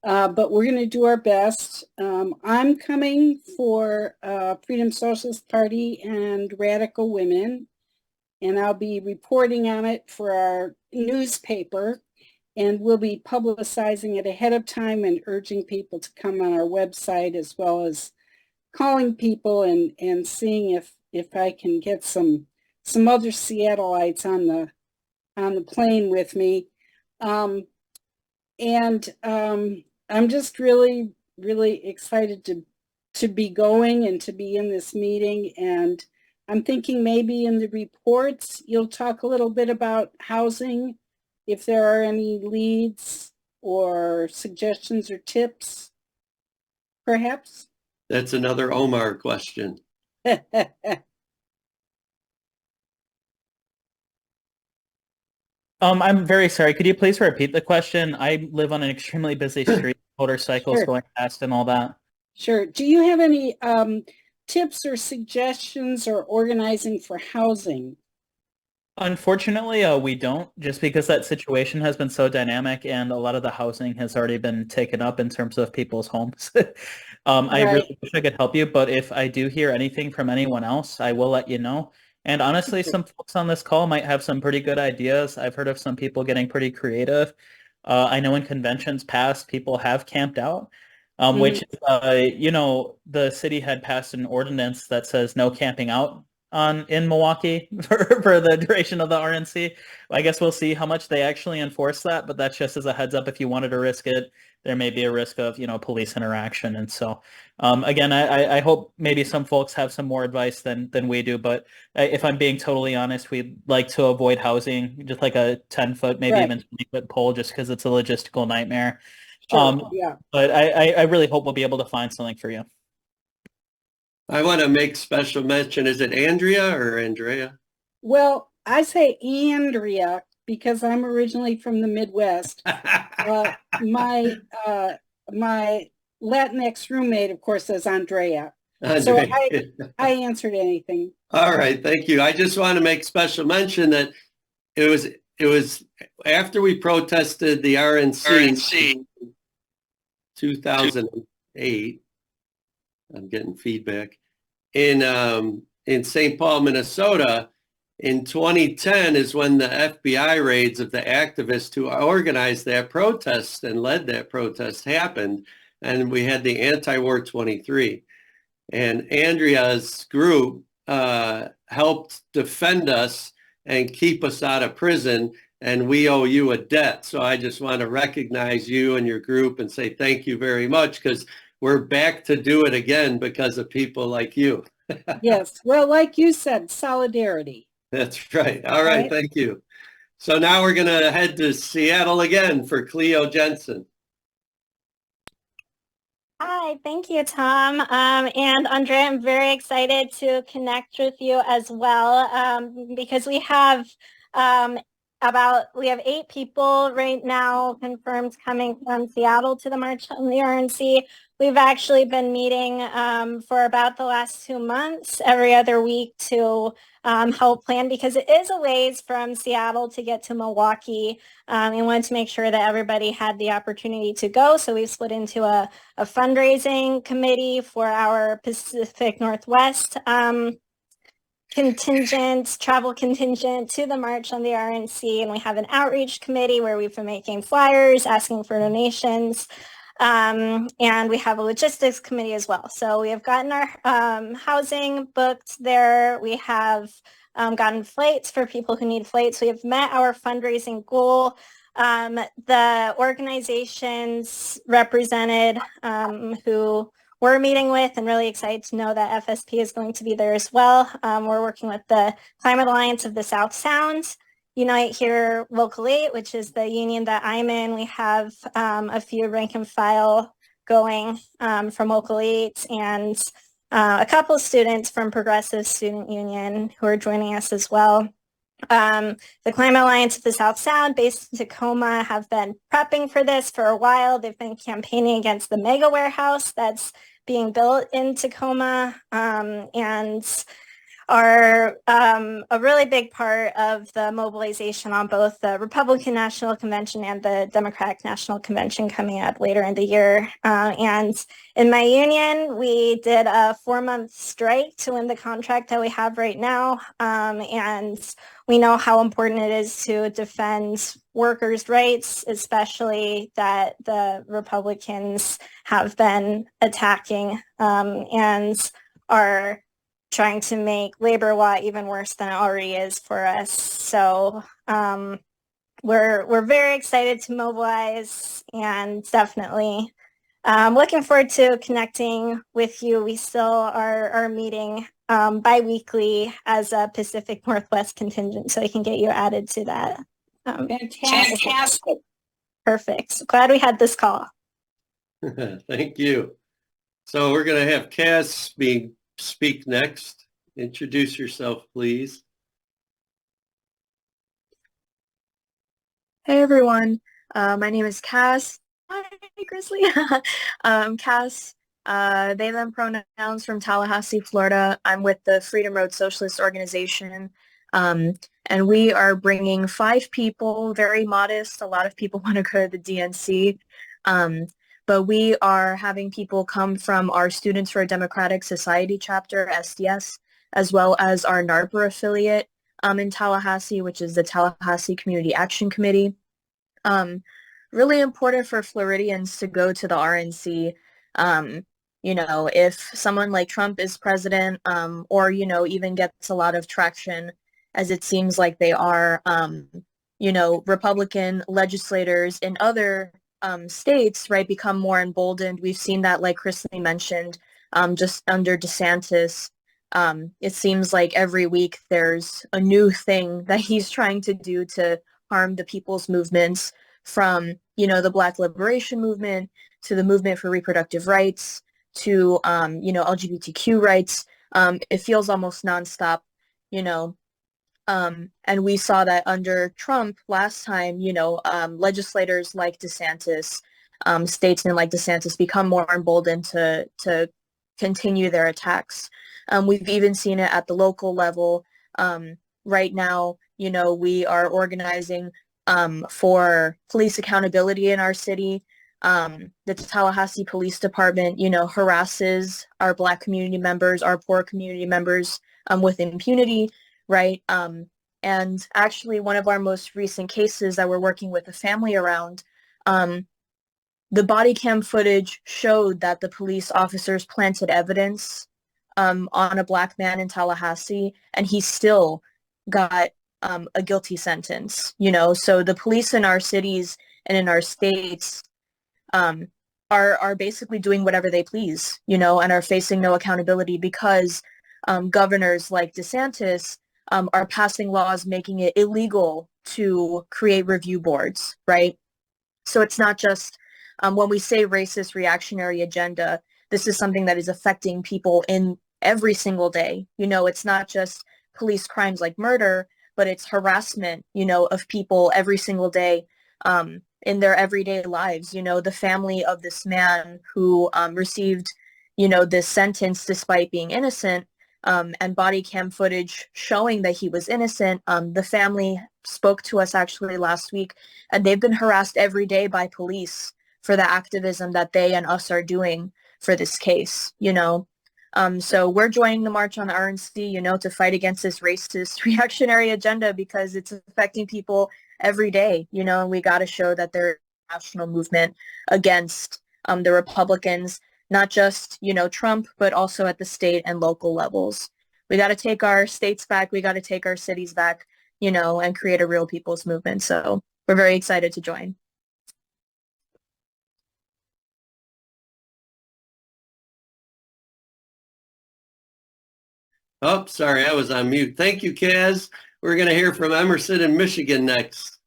but we're going to do our best. I'm coming for Freedom Socialist Party and Radical Women, and I'll be reporting on it for our newspaper, and we'll be publicizing it ahead of time and urging people to come on our website, as well as calling people and seeing if I can get some other Seattleites on the plane with me. I'm just really, really excited to be going and to be in this meeting. And I'm thinking maybe in the reports, you'll talk a little bit about housing, if there are any leads or suggestions or tips, perhaps. That's another Omar question. I'm very sorry. Could you please repeat the question? I live on an extremely busy street, motorcycles Sure. going past and all that. Sure. Do you have any tips or suggestions or organizing for housing? Unfortunately, we don't, just because that situation has been so dynamic and a lot of the housing has already been taken up in terms of people's homes. I Right. really wish I could help you, but if I do hear anything from anyone else, I will let you know. And honestly, some folks on this call might have some pretty good ideas. I've heard of some people getting pretty creative. I know in conventions past, people have camped out, which, the city had passed an ordinance that says no camping out in Milwaukee for the duration of the RNC. I guess we'll see how much they actually enforce that, but that's just as a heads up. If you wanted to risk it, there may be a risk of, police interaction. And so, again, I hope maybe some folks have some more advice than we do. But if I'm being totally honest, we'd like to avoid housing, just like a 10-foot, maybe Right. even 20-foot pole, just because it's a logistical nightmare. Sure. Yeah. But I really hope we'll be able to find something for you. I want to make special mention. Is it Andrea or Andrea? Well, I say Andrea because I'm originally from the Midwest. My Latinx roommate, of course, is Andrea. So Andrea. I answered anything. All right, thank you. I just want to make special mention that it was after we protested the RNC in 2008. I'm getting feedback in St. Paul, Minnesota. In 2010 is when the FBI raids of the activists who organized that protest and led that protest happened, and we had the Anti-War 23. And Andrea's group helped defend us and keep us out of prison, and we owe you a debt. So I just want to recognize you and your group and say thank you very much, because we're back to do it again because of people like you. Yes. Well, like you said, solidarity. That's right. All right. Thank you. So now we're going to head to Seattle again for Cleo Jensen. Hi, thank you, Tom. And Andrea, I'm very excited to connect with you as well, because we have 8 people right now confirmed coming from Seattle to the March on the RNC. We've actually been meeting for about the last 2 months, every other week, to help plan, because it is a ways from Seattle to get to Milwaukee. We wanted to make sure that everybody had the opportunity to go. So we've split into a fundraising committee for our Pacific Northwest travel contingent to the March on the RNC. And we have an outreach committee where we've been making flyers, asking for donations. And we have a logistics committee as well. So we have gotten our housing booked there. We have gotten flights for people who need flights. We have met our fundraising goal. The organizations represented who we're meeting with, and really excited to know that FSP is going to be there as well. We're working with the Climate Alliance of the South Sound, Unite Here Local 8, which is the union that I'm in. We have a few rank and file going from Local 8 and a couple of students from Progressive Student Union who are joining us as well. The Climate Alliance of the South Sound, based in Tacoma, have been prepping for this for a while. They've been campaigning against the mega warehouse that's being built in Tacoma, and are a really big part of the mobilization on both the Republican National Convention and the Democratic National Convention coming up later in the year. And in my union, we did a 4-month strike to win the contract that we have right now. And we know how important it is to defend workers' rights, especially that the Republicans have been attacking and are trying to make labor law even worse than it already is for us. So we're very excited to mobilize, and definitely looking forward to connecting with you. We still are meeting bi-weekly as a Pacific Northwest contingent, so I can get you added to that. Fantastic. Perfect. Glad we had this call. Thank you. So we're going to have Kaz speak next. Introduce yourself, please. Hey everyone, my name is Cass. Hi, Grizzly. Cass, they, them pronouns from Tallahassee, Florida. I'm with the Freedom Road Socialist Organization, and we are bringing 5 people, very modest. A lot of people want to go to the DNC, but we are having people come from our Students for a Democratic Society chapter, SDS, as well as our NARPA affiliate in Tallahassee, which is the Tallahassee Community Action Committee. Really important for Floridians to go to the RNC. If someone like Trump is president, or, even gets a lot of traction, as it seems like they are, Republican legislators in other states, right, become more emboldened. We've seen that, like Chrisley mentioned, just under DeSantis. It seems like every week there's a new thing that he's trying to do to harm the people's movements, from, the Black Liberation Movement to the movement for reproductive rights to, LGBTQ rights. It feels almost nonstop, and we saw that under Trump last time, legislators like DeSantis, statesmen like DeSantis become more emboldened to continue their attacks. We've even seen it at the local level. Right now, we are organizing for police accountability in our city. The Tallahassee Police Department, harasses our Black community members, our poor community members with impunity, right? And actually, one of our most recent cases that we're working with a family around, the body cam footage showed that the police officers planted evidence on a Black man in Tallahassee, and he still got a guilty sentence, So the police in our cities and in our states are basically doing whatever they please, and are facing no accountability because governors like DeSantis are passing laws making it illegal to create review boards, right? So it's not just when we say racist reactionary agenda, this is something that is affecting people in every single day. It's not just police crimes like murder, but it's harassment, of people every single day in their everyday lives. The family of this man who received, this sentence despite being innocent, and body cam footage showing that he was innocent. The family spoke to us actually last week, and they've been harassed every day by police for the activism that they and us are doing for this case, So we're joining the March on the RNC, to fight against this racist reactionary agenda because it's affecting people every day, and we got to show that there's a national movement against the Republicans, not just, Trump, but also at the state and local levels. We got to take our states back. We got to take our cities back, and create a real people's movement. So we're very excited to join. Oh, sorry, I was on mute. Thank you, Kaz. We're going to hear from Emerson in Michigan next.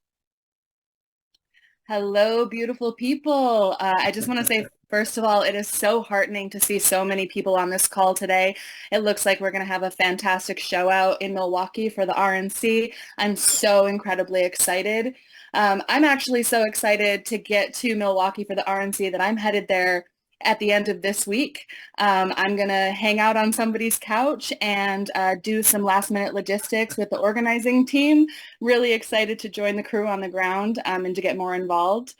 Hello, beautiful people. I just want to say, first of all, it is so heartening to see so many people on this call today. It looks like we're going to have a fantastic show out in Milwaukee for the RNC. I'm so incredibly excited. I'm actually so excited to get to Milwaukee for the RNC that I'm headed there at the end of this week. I'm going to hang out on somebody's couch and do some last minute logistics with the organizing team. Really excited to join the crew on the ground and to get more involved.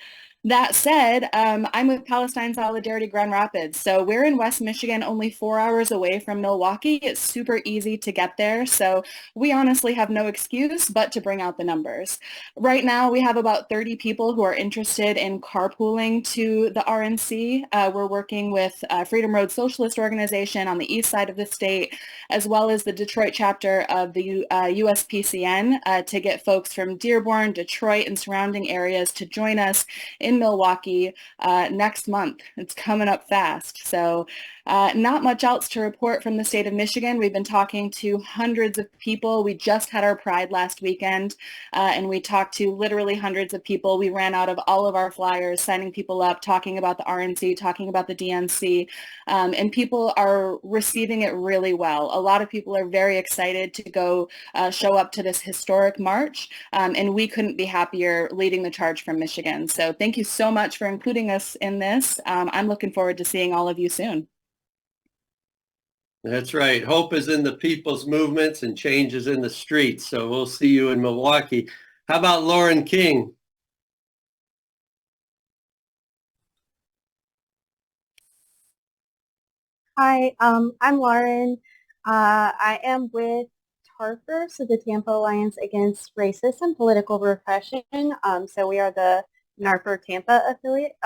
That said, I'm with Palestine Solidarity Grand Rapids. So we're in West Michigan, only 4 hours away from Milwaukee. It's super easy to get there. So we honestly have no excuse but to bring out the numbers. Right now, we have about 30 people who are interested in carpooling to the RNC. We're working with Freedom Road Socialist Organization on the east side of the state, as well as the Detroit chapter of the USPCN to get folks from Dearborn, Detroit, and surrounding areas to join us in Milwaukee next month. It's coming up fast. So not much else to report from the state of Michigan. We've been talking to hundreds of people. We just had our Pride last weekend, and we talked to literally hundreds of people. We ran out of all of our flyers, signing people up, talking about the RNC, talking about the DNC, and people are receiving it really well. A lot of people are very excited to go show up to this historic march, and we couldn't be happier leading the charge from Michigan. So thank you so much for including us in this. I'm looking forward to seeing all of you soon. That's right. Hope is in the people's movements and change is in the streets. So we'll see you in Milwaukee. How about Lauren King? Hi, I'm Lauren. I am with TARPER, so the Tampa Alliance Against Racist and Political Repression. So we are the NARPR Tampa affiliate.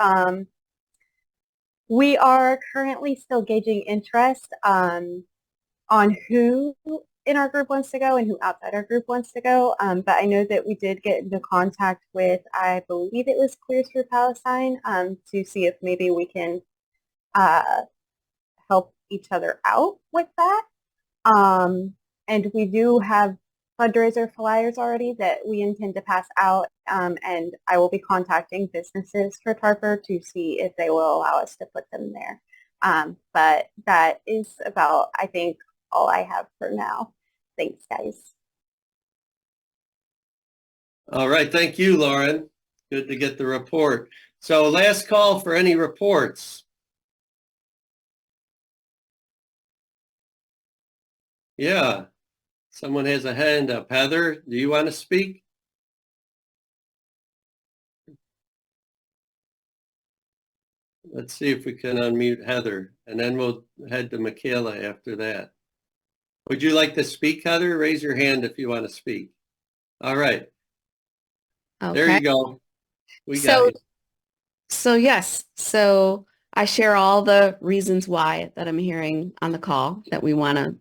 We are currently still gauging interest on who in our group wants to go and who outside our group wants to go. But I know that we did get into contact with, I believe it was Queers for Palestine, to see if maybe we can help each other out with that. And we do have fundraiser flyers already that we intend to pass out, and I will be contacting businesses for TARPER to see if they will allow us to put them there. But that is about, I think, all I have for now. Thanks, guys. All right. Thank you, Lauren. Good to get the report. So last call for any reports. Yeah. Someone has a hand up. Heather, do you want to speak? Let's see if we can unmute Heather, and then we'll head to Michaela after that. Would you like to speak, Heather? Raise your hand if you want to speak. All right. Okay. There you go. We got you. So yes, so I share all the reasons why that I'm hearing on the call that we want to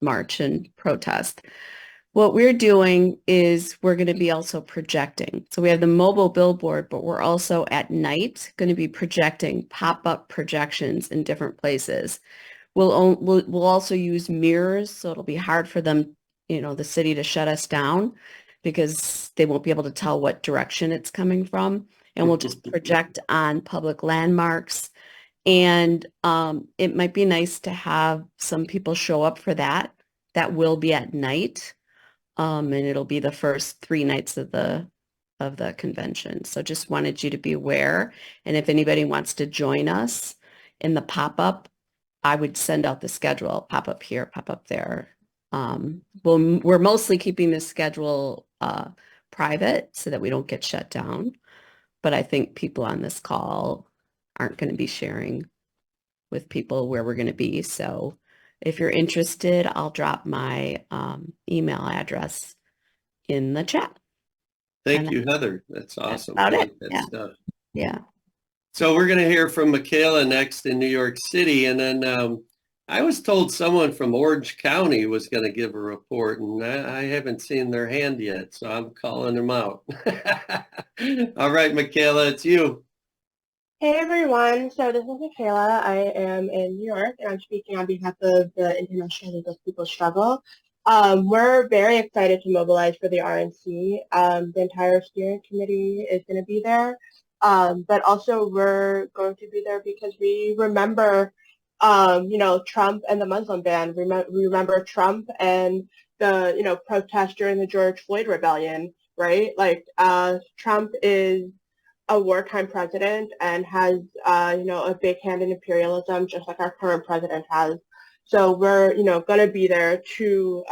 march and protest. What we're doing is we're going to be also projecting. So we have the mobile billboard, but we're also at night going to be projecting pop-up projections in different places. We'll also use mirrors, so it'll be hard for them, the city to shut us down because they won't be able to tell what direction it's coming from. And we'll just project on public landmarks. And it might be nice to have some people show up for that. That will be at night. And it'll be the first 3 nights of the convention. So just wanted you to be aware. And if anybody wants to join us in the pop-up, I would send out the schedule, pop up here, pop up there. We're mostly keeping this schedule private so that we don't get shut down. But I think people on this call aren't going to be sharing with people where we're going to be. So if you're interested, I'll drop my email address in the chat. Thank you, Heather. That's awesome. That's about I it. like that Yeah. stuff. Yeah. So we're going to hear from Michaela next in New York City. And then I was told someone from Orange County was going to give a report, and I haven't seen their hand yet, so I'm calling them out. All right, Michaela, it's you. Hey everyone, so this is Michaela. I am in New York and I'm speaking on behalf of the International Legal People Struggle. We're very excited to mobilize for the RNC. The entire steering committee is going to be there, but also we're going to be there because we remember, Trump and the Muslim ban. We remember Trump and the, protest during the George Floyd rebellion, right? Like, Trump is a wartime president and has, a big hand in imperialism, just like our current president has. So we're, going to be there to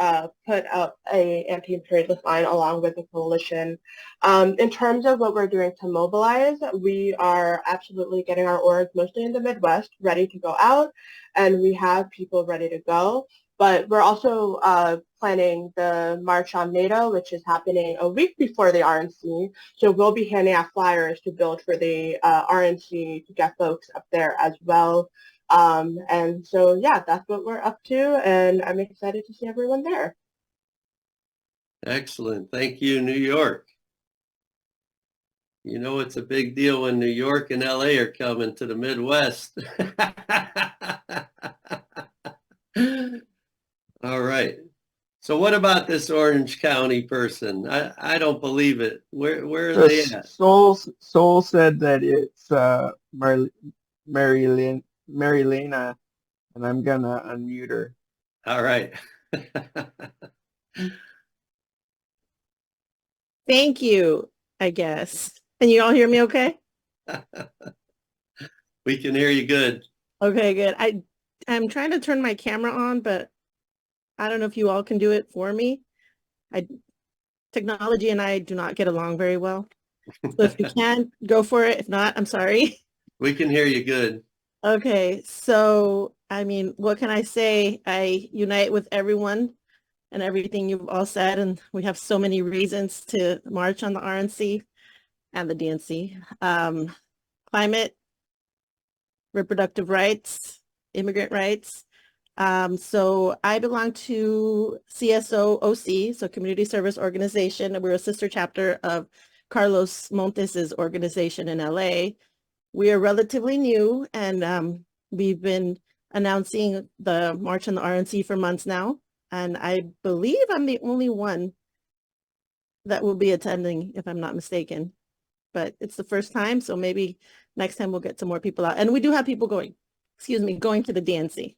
put up a anti-imperialist line along with the coalition. In terms of what we're doing to mobilize, we are absolutely getting our orgs, mostly in the Midwest, ready to go out, and we have people ready to go. But we're also planning the March on NATO, which is happening a week before the RNC. So we'll be handing out flyers to build for the RNC to get folks up there as well. And so, yeah, that's what we're up to. And I'm excited to see everyone there. Excellent. Thank you, New York. You know, it's a big deal when New York and LA are coming to the Midwest. All right. So what about this Orange County person? I don't believe it. Where are they at? Soul said that it's Marilena, and I'm gonna unmute her. All right. Thank you, I guess. Can you all hear me okay? We can hear you good. Okay, good. I'm trying to turn my camera on, but I don't know if you all can do it for me. Technology and I do not get along very well. So if you can, go for it. If not, I'm sorry. We can hear you good. Okay, so I mean, what can I say? I unite with everyone and everything you've all said, and we have so many reasons to march on the RNC and the DNC. Climate, reproductive rights, immigrant rights. So I belong to CSO OC, so Community Service Organization, and we're a sister chapter of Carlos Montes's organization in LA. We are relatively new, and we've been announcing the March on the RNC for months now, and I believe I'm the only one that will be attending, if I'm not mistaken. But it's the first time, so maybe next time we'll get some more people out. And we do have people going to the DNC.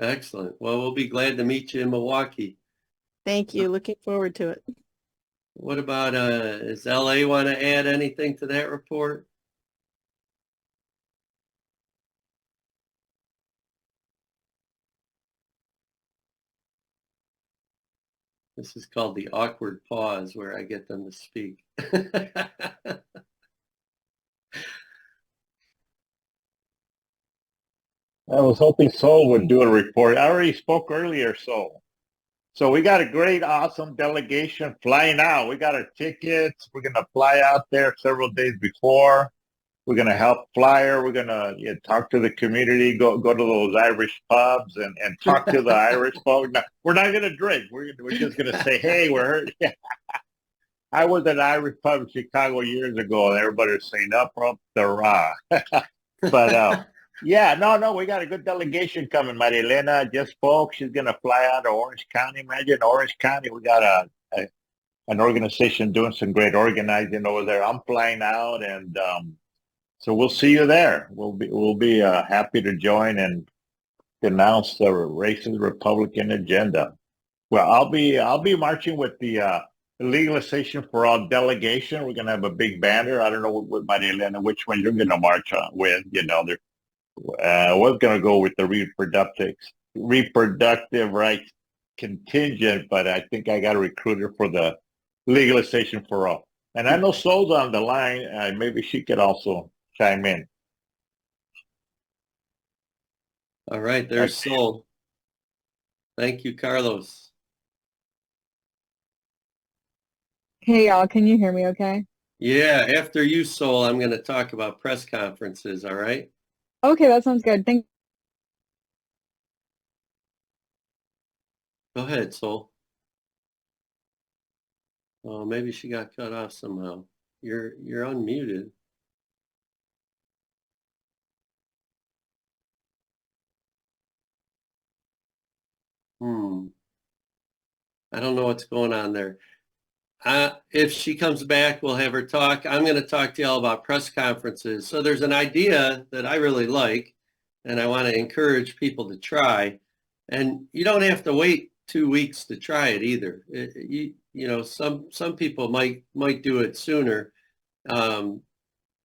Excellent. Well, we'll be glad to meet you in Milwaukee. Thank you. Looking forward to it. What about, does LA want to add anything to that report? This is called the awkward pause where I get them to speak. I was hoping Sol would do a report. I already spoke earlier, Sol. So we got a great, awesome delegation flying out. We got our tickets. We're going to fly out there several days before. We're going to help flyer. We're going to talk to the community, go to those Irish pubs and talk to the Irish folks. No, we're not going to drink. We're just going to say, hey, we're hurt. I was at an Irish pub in Chicago years ago, and everybody was saying, up the raw. But yeah, no, we got a good delegation coming. Marilena just spoke. She's going to fly out to Orange County. Imagine Orange County. We got an organization doing some great organizing over there. I'm flying out, and so we'll see you there. We'll be happy to join and denounce the racist Republican agenda. Well, I'll be marching with the Legalization for All delegation. We're going to have a big banner. I don't know what Marilena, which one you're going to march on with. Was going to go with the reproductive rights contingent, but I think I got a recruiter for the Legalization for All. And I know Sol's on the line. Maybe she could also chime in. All right, there's Sol. Thank you, Carlos. Hey, y'all, can you hear me okay? Yeah, after you, Sol, I'm going to talk about press conferences, all right? Okay, that sounds good. Thank Go ahead, Sol. Oh, maybe she got cut off somehow. You're unmuted. I don't know what's going on there. If she comes back, we'll have her talk. I'm going to talk to y'all about press conferences. So there's an idea that I really like, and I want to encourage people to try. And you don't have to wait 2 weeks to try it either. You know, some people might do it sooner, and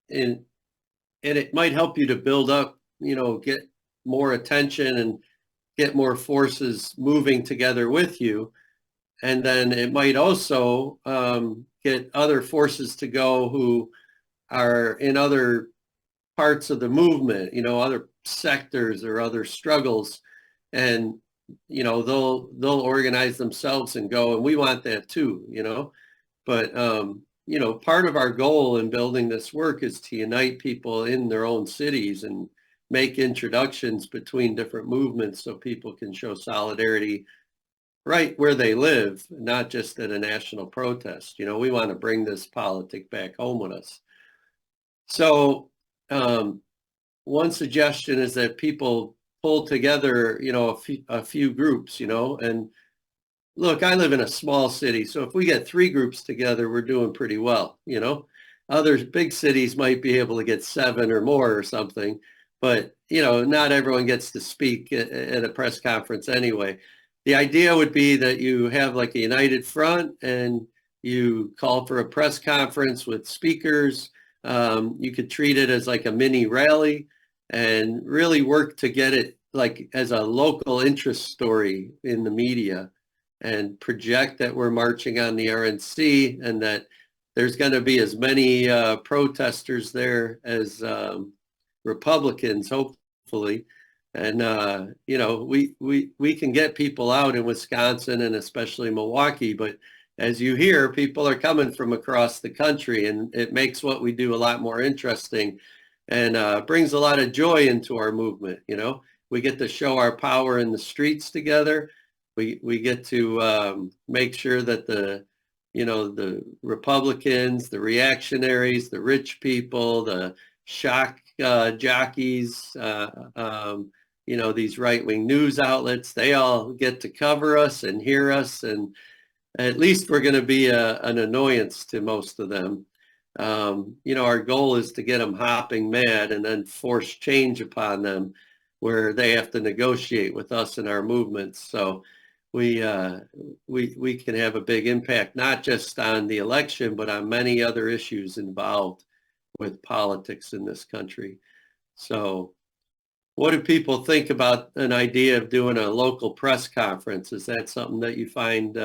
it might help you to build up, you know, get more attention and get more forces moving together with you. And then it might also get other forces to go who are in other parts of the movement, you know, other sectors or other struggles. And, you know, they'll organize themselves and go, and we want that too, you know. But, you know, part of our goal in building this work is to unite people in their own cities and make introductions between different movements so people can show solidarity right where they live, not just at a national protest. You know, we want to bring this politic back home with us. So one suggestion is that people pull together, you know, a few groups, you know, and look, I live in a small city, so if we get 3 groups together, we're doing pretty well, you know. Other big cities might be able to get 7 or more or something, but, you know, not everyone gets to speak at a press conference anyway. The idea would be that you have like a united front and you call for a press conference with speakers. You could treat it as like a mini rally and really work to get it like as a local interest story in the media and project that we're marching on the RNC and that there's going to be as many protesters there as Republicans, hopefully. And, you know, we can get people out in Wisconsin and especially Milwaukee, but as you hear, people are coming from across the country, and it makes what we do a lot more interesting and brings a lot of joy into our movement. You know, we get to show our power in the streets together. We get to make sure that you know, the Republicans, the reactionaries, the rich people, the shock jockeys, you know, these right-wing news outlets, they all get to cover us and hear us, and at least we're going to be an annoyance to most of them. You know, our goal is to get them hopping mad and then force change upon them where they have to negotiate with us and our movements. So we can have a big impact, not just on the election, but on many other issues involved with politics in this country. So what do people think about an idea of doing a local press conference? Is that something that you find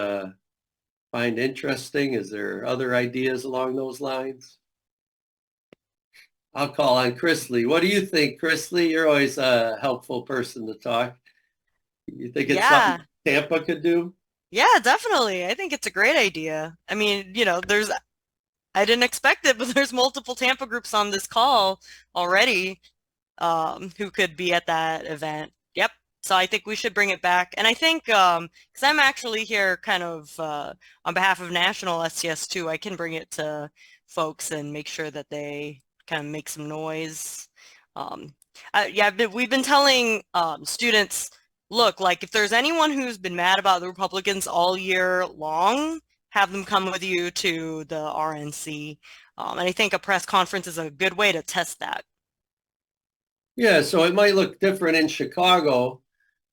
interesting? Is there other ideas along those lines? I'll call on Chris Lee. What do you think, Chris Lee? You're always a helpful person to talk. You think it's something Tampa could do? Yeah, definitely. I think it's a great idea. I mean, you know, I didn't expect it, but there's multiple Tampa groups on this call already who could be at that event. Yep. So I think we should bring it back. And I think, because I'm actually here kind of on behalf of National SCS too, I can bring it to folks and make sure that they kind of make some noise. Yeah, we've been telling students, look, like if there's anyone who's been mad about the Republicans all year long, have them come with you to the RNC. And I think a press conference is a good way to test that. Yeah, so it might look different in Chicago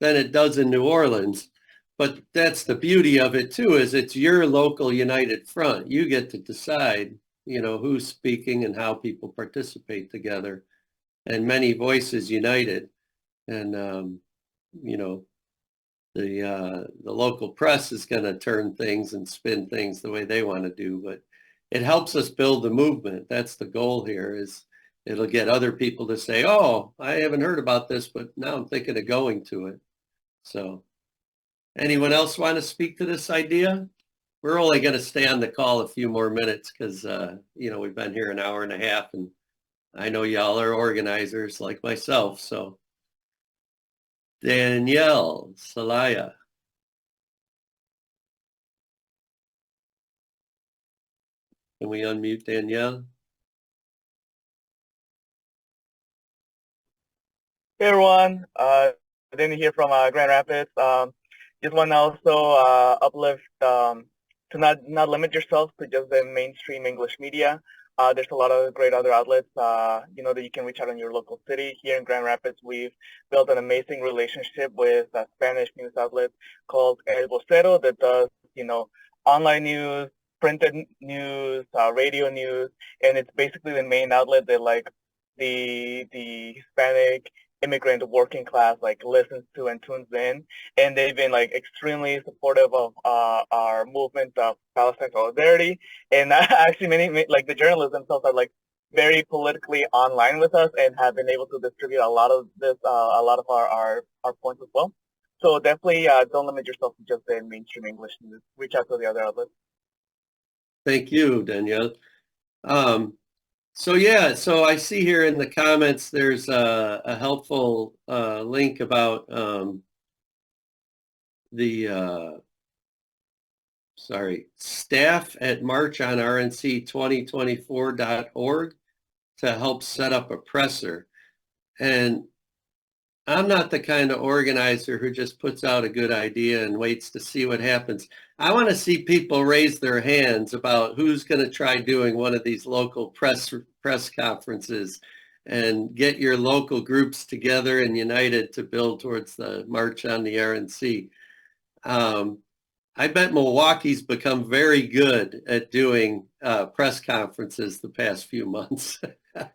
than it does in New Orleans, but that's the beauty of it too, is it's your local united front. You get to decide, you know, who's speaking and how people participate together, and many voices united. And you know, the local press is going to turn things and spin things the way they want to do, but it helps us build the movement. That's the goal here, is it'll get other people to say, oh, I haven't heard about this, but now I'm thinking of going to it. So anyone else want to speak to this idea? We're only going to stay on the call a few more minutes because, you know, we've been here an hour and a half, and I know y'all are organizers like myself. So Danielle Salaya. Can we unmute Danielle? Hey everyone, Danny here from Grand Rapids. Just want to also uplift to not limit yourself to just the mainstream English media. There's a lot of great other outlets, you know, that you can reach out in your local city. Here in Grand Rapids, we've built an amazing relationship with a Spanish news outlet called El Vocero that does, you know, online news, printed news, radio news, and it's basically the main outlet that like the Hispanic immigrant working class like listens to and tunes in, and they've been like extremely supportive of our movement of Palestine solidarity. And actually many like the journalists themselves are like very politically online with us and have been able to distribute a lot of this a lot of our points as well. So definitely don't limit yourself to just the mainstream English news. Reach out to the other outlets. Thank you, Danielle. So yeah, so I see here in the comments there's a helpful link about staff at marchonrnc2024.org to help set up a presser. And I'm not the kind of organizer who just puts out a good idea and waits to see what happens. I want to see people raise their hands about who's going to try doing one of these local press conferences and get your local groups together and united to build towards the March on the RNC. I bet Milwaukee's become very good at doing press conferences the past few months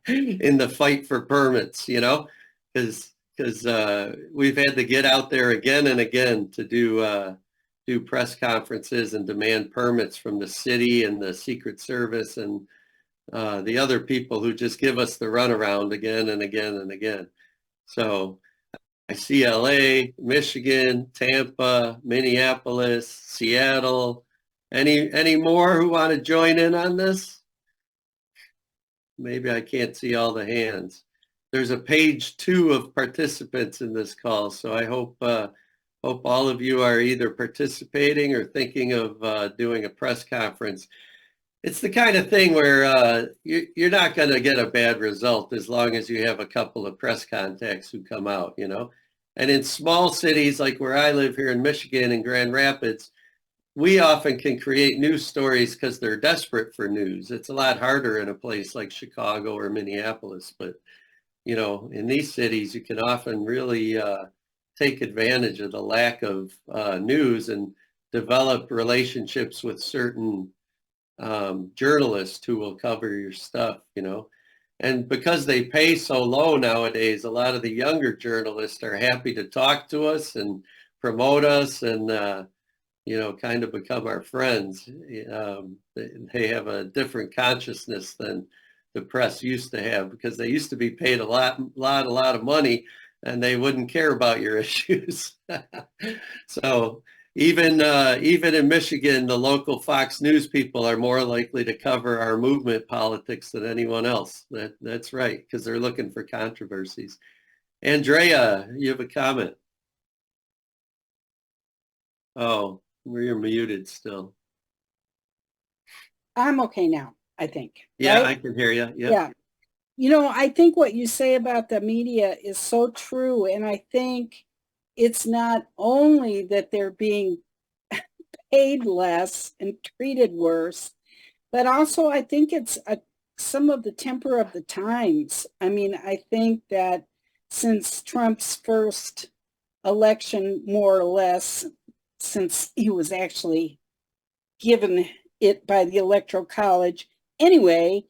in the fight for permits, you know, because we've had to get out there again and again to do press conferences and demand permits from the city and the Secret Service and the other people who just give us the runaround again and again and again. So I see LA, Michigan, Tampa, Minneapolis, Seattle. Any more who want to join in on this? Maybe I can't see all the hands. There's a page 2 of participants in this call, so I hope all of you are either participating or thinking of doing a press conference. It's the kind of thing where you're not going to get a bad result as long as you have a couple of press contacts who come out, you know. And in small cities like where I live here in Michigan and Grand Rapids, we often can create news stories because they're desperate for news. It's a lot harder in a place like Chicago or Minneapolis, but you know, in these cities, you can often really take advantage of the lack of news and develop relationships with certain journalists who will cover your stuff, you know. And because they pay so low nowadays, a lot of the younger journalists are happy to talk to us and promote us and, you know, kind of become our friends. They have a different consciousness than the press used to have, because they used to be paid a lot of money and they wouldn't care about your issues. So even in Michigan, the local Fox News people are more likely to cover our movement politics than anyone else. That's right, because they're looking for controversies. Andrea, you have a comment? Oh, you're muted still. I'm okay now, I think. Yeah, right? I can hear you. Yep. Yeah. You know, I think what you say about the media is so true. And I think it's not only that they're being paid less and treated worse, but also I think it's some of the temper of the times. I mean, I think that since Trump's first election, more or less, since he was actually given it by the Electoral College. Anyway,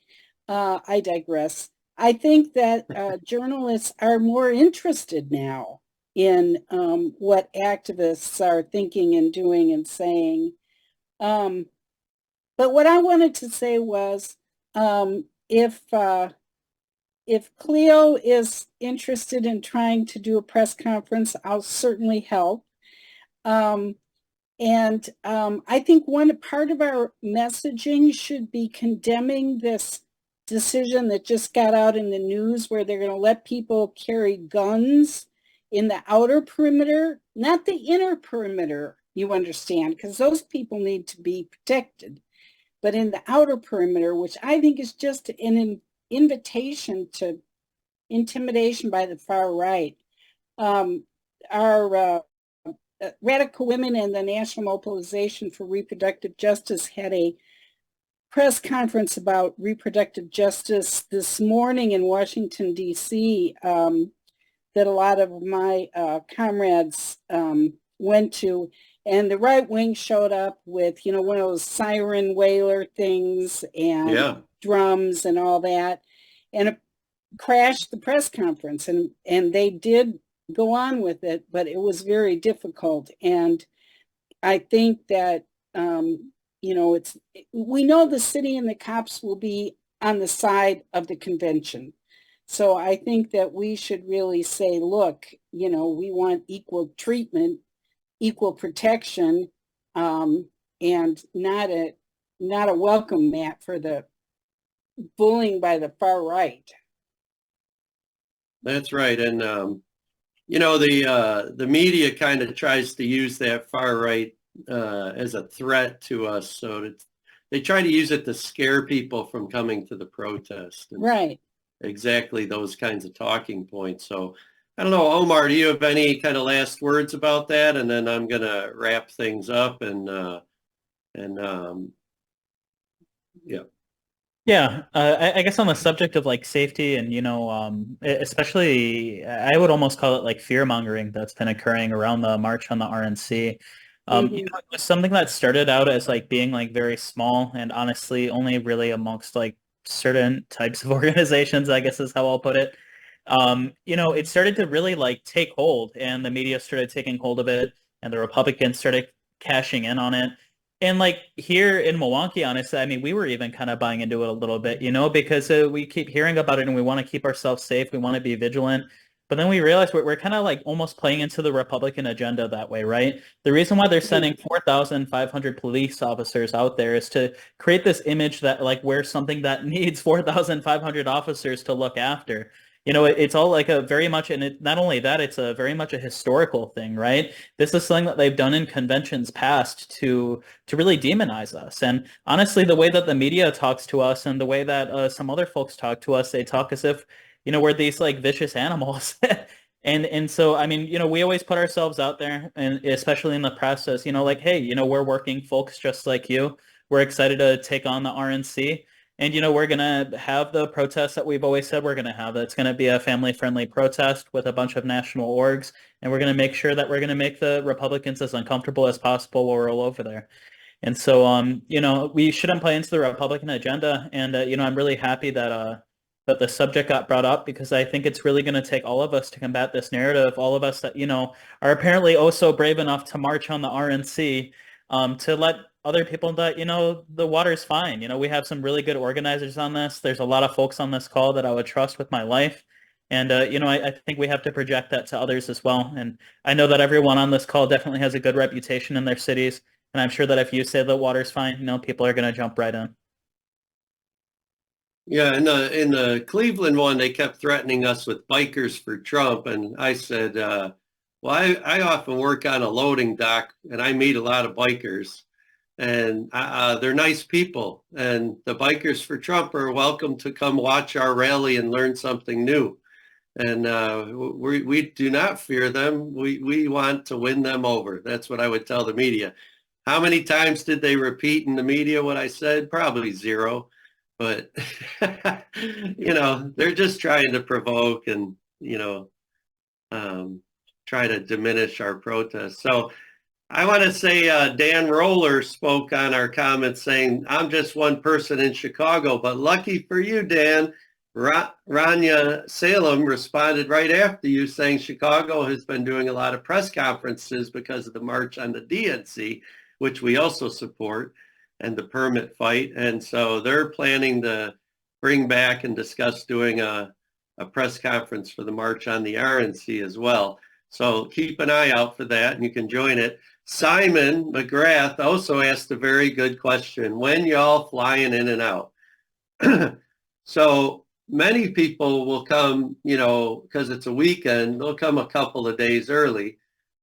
I digress. I think that journalists are more interested now in what activists are thinking and doing and saying. But what I wanted to say was, if Cleo is interested in trying to do a press conference, I'll certainly help. And I think one part of our messaging should be condemning this decision that just got out in the news where they're going to let people carry guns in the outer perimeter, not the inner perimeter, you understand, because those people need to be protected. but in the outer perimeter, which I think is just an invitation to intimidation by the far right. Our Radical Women and the National Mobilization for Reproductive Justice had a press conference about reproductive justice this morning in Washington, D.C., that a lot of my comrades went to. And the right wing showed up with, one of those siren wailer things and drums and all that. And it crashed the press conference. And they did go on with it, but it was very difficult. And I think that, we know the city and the cops will be on the side of the convention. So I think that we should really say, look, we want equal treatment, equal protection, and not a welcome mat for the bullying by the far right. That's right. And, the media kind of tries to use that far right as a threat to us. So they try to use it to scare people from coming to the protest. And right. Exactly those kinds of talking points. So I don't know, Omar, do you have any kind of last words about that? And then I'm going to wrap things up yeah. Yeah, I guess on the subject of like safety and, especially I would almost call it like fear mongering that's been occurring around the March on the RNC. It was something that started out as like being like very small and honestly only really amongst like certain types of organizations, I guess is how I'll put it. It started to really like take hold and the media started taking hold of it and the Republicans started cashing in on it. And like here in Milwaukee, honestly, I mean, we were even kind of buying into it a little bit, because we keep hearing about it and we want to keep ourselves safe. We want to be vigilant. But then we realize we're kind of like almost playing into the Republican agenda that way, right? The reason why they're sending 4,500 police officers out there is to create this image that like we're something that needs 4,500 officers to look after. It's all like a very much, and not only that, it's a very much a historical thing, right? This is something that they've done in conventions past to really demonize us. And honestly, the way that the media talks to us and the way that some other folks talk to us, they talk as if, we're these like vicious animals. And so, I mean, we always put ourselves out there, and especially in the press as, like, hey, we're working folks just like you. We're excited to take on the RNC. And, we're going to have the protests that we've always said we're going to have. It's going to be a family-friendly protest with a bunch of national orgs. And we're going to make sure that we're going to make the Republicans as uncomfortable as possible while we're all over there. And so, we shouldn't play into the Republican agenda. And, I'm really happy that the subject got brought up because I think it's really going to take all of us to combat this narrative. All of us that, are apparently oh so brave enough to march on the RNC to let other people that, the water's fine. We have some really good organizers on this. There's a lot of folks on this call that I would trust with my life. And, I think we have to project that to others as well. And I know that everyone on this call definitely has a good reputation in their cities. And I'm sure that if you say the water's fine, people are going to jump right in. Yeah, in the Cleveland one, they kept threatening us with bikers for Trump. And I said, well, I often work on a loading dock and I meet a lot of bikers. And they're nice people, and the bikers for Trump are welcome to come watch our rally and learn something new. And we do not fear them. We want to win them over. That's what I would tell the media. How many times did they repeat in the media what I said? Probably zero. But, they're just trying to provoke and, try to diminish our protests. So I want to say Dan Roller spoke on our comments saying, I'm just one person in Chicago, but lucky for you, Dan, Rania Salem responded right after you saying Chicago has been doing a lot of press conferences because of the march on the DNC, which we also support, and the permit fight. And so they're planning to bring back and discuss doing a press conference for the march on the RNC as well. So keep an eye out for that and you can join it. Simon McGrath also asked a very good question. When y'all flying in and out? So many people will come, because it's a weekend, they'll come a couple of days early.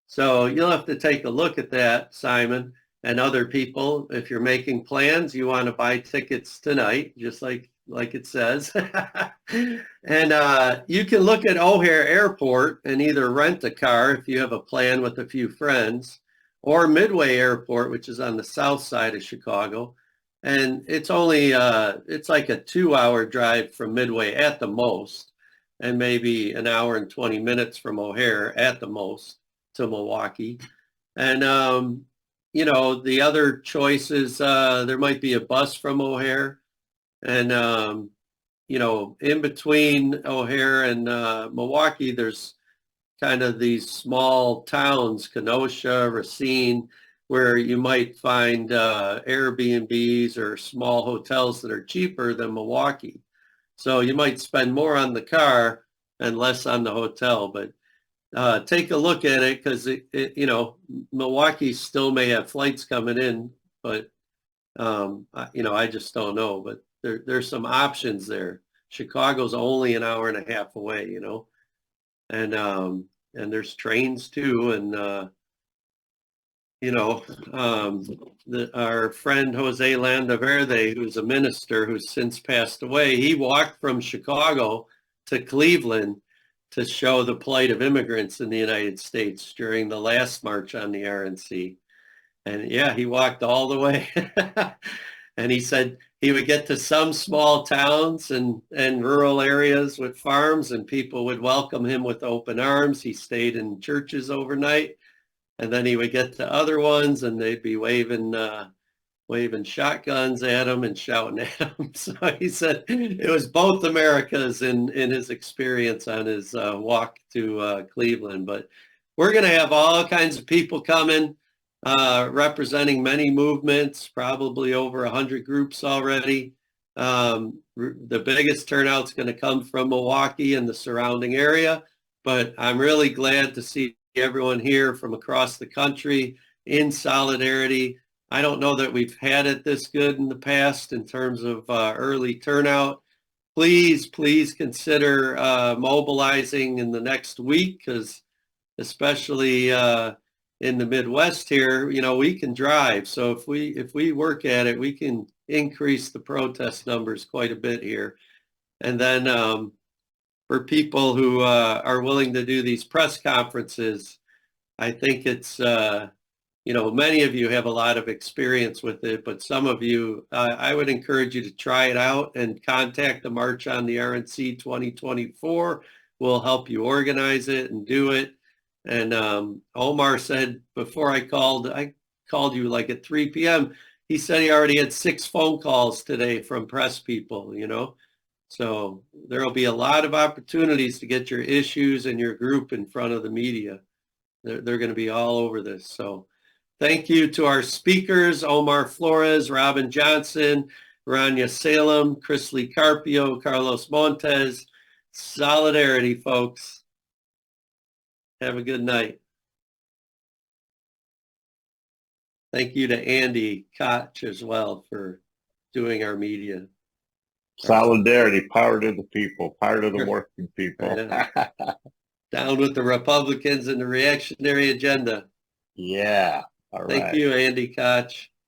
So you'll have to take a look at that, Simon. and other people, if you're making plans, you want to buy tickets tonight, just like it says. And you can look at O'Hare Airport and either rent a car if you have a plan with a few friends, or Midway Airport, which is on the south side of Chicago. And it's only, it's like a 2-hour drive from Midway at the most, and maybe an hour and 20 minutes from O'Hare at the most to Milwaukee. And, you know, the other choices, there might be a bus from O'Hare. And, you know, in between O'Hare and Milwaukee, there's kind of these small towns, Kenosha, Racine, where you might find Airbnbs or small hotels that are cheaper than Milwaukee. So you might spend more on the car and less on the hotel. But take a look at it, because you know, Milwaukee still may have flights coming in, but you know, I just don't know. But there's some options there. Chicago's only an hour and a half away, you know, and there's trains too. And you know, our friend Jose Landaverde, who's a minister who's since passed away, he walked from Chicago to Cleveland to show the plight of immigrants in the United States during the last march on the RNC. And yeah, he walked all the way. And he said he would get to some small towns and rural areas with farms, and people would welcome him with open arms. He stayed in churches overnight. And then he would get to other ones, and they'd be waving shotguns at him and shouting at him. So he said it was both Americas in his experience on his walk to Cleveland. But we're going to have all kinds of people coming, representing many movements, probably over 100 groups already. The biggest turnout's going to come from Milwaukee and the surrounding area, but I'm really glad to see everyone here from across the country in solidarity. I don't know that we've had it this good in the past in terms of early turnout. Please consider mobilizing in the next week, because especially in the Midwest here, you know, we can drive. So if we work at it, we can increase the protest numbers quite a bit here. And then for people who are willing to do these press conferences, I think it's, you know, many of you have a lot of experience with it, but some of you, I would encourage you to try it out and contact the March on the RNC 2024. We'll help you organize it and do it. And Omar said before I called you like at 3 p.m. He said he already had 6 phone calls today from press people, you know. So there will be a lot of opportunities to get your issues and your group in front of the media. They're going to be all over this. So thank you to our speakers, Omar Flores, Robin Johnson, Rania Salem, Chris Lee Carpio, Carlos Montes. Solidarity, folks. Have a good night. Thank you to Andy Koch as well for doing our media. Solidarity, power to the people, power to the working people. Down with the Republicans and the reactionary agenda. Yeah. All right. Thank you, Andy Koch.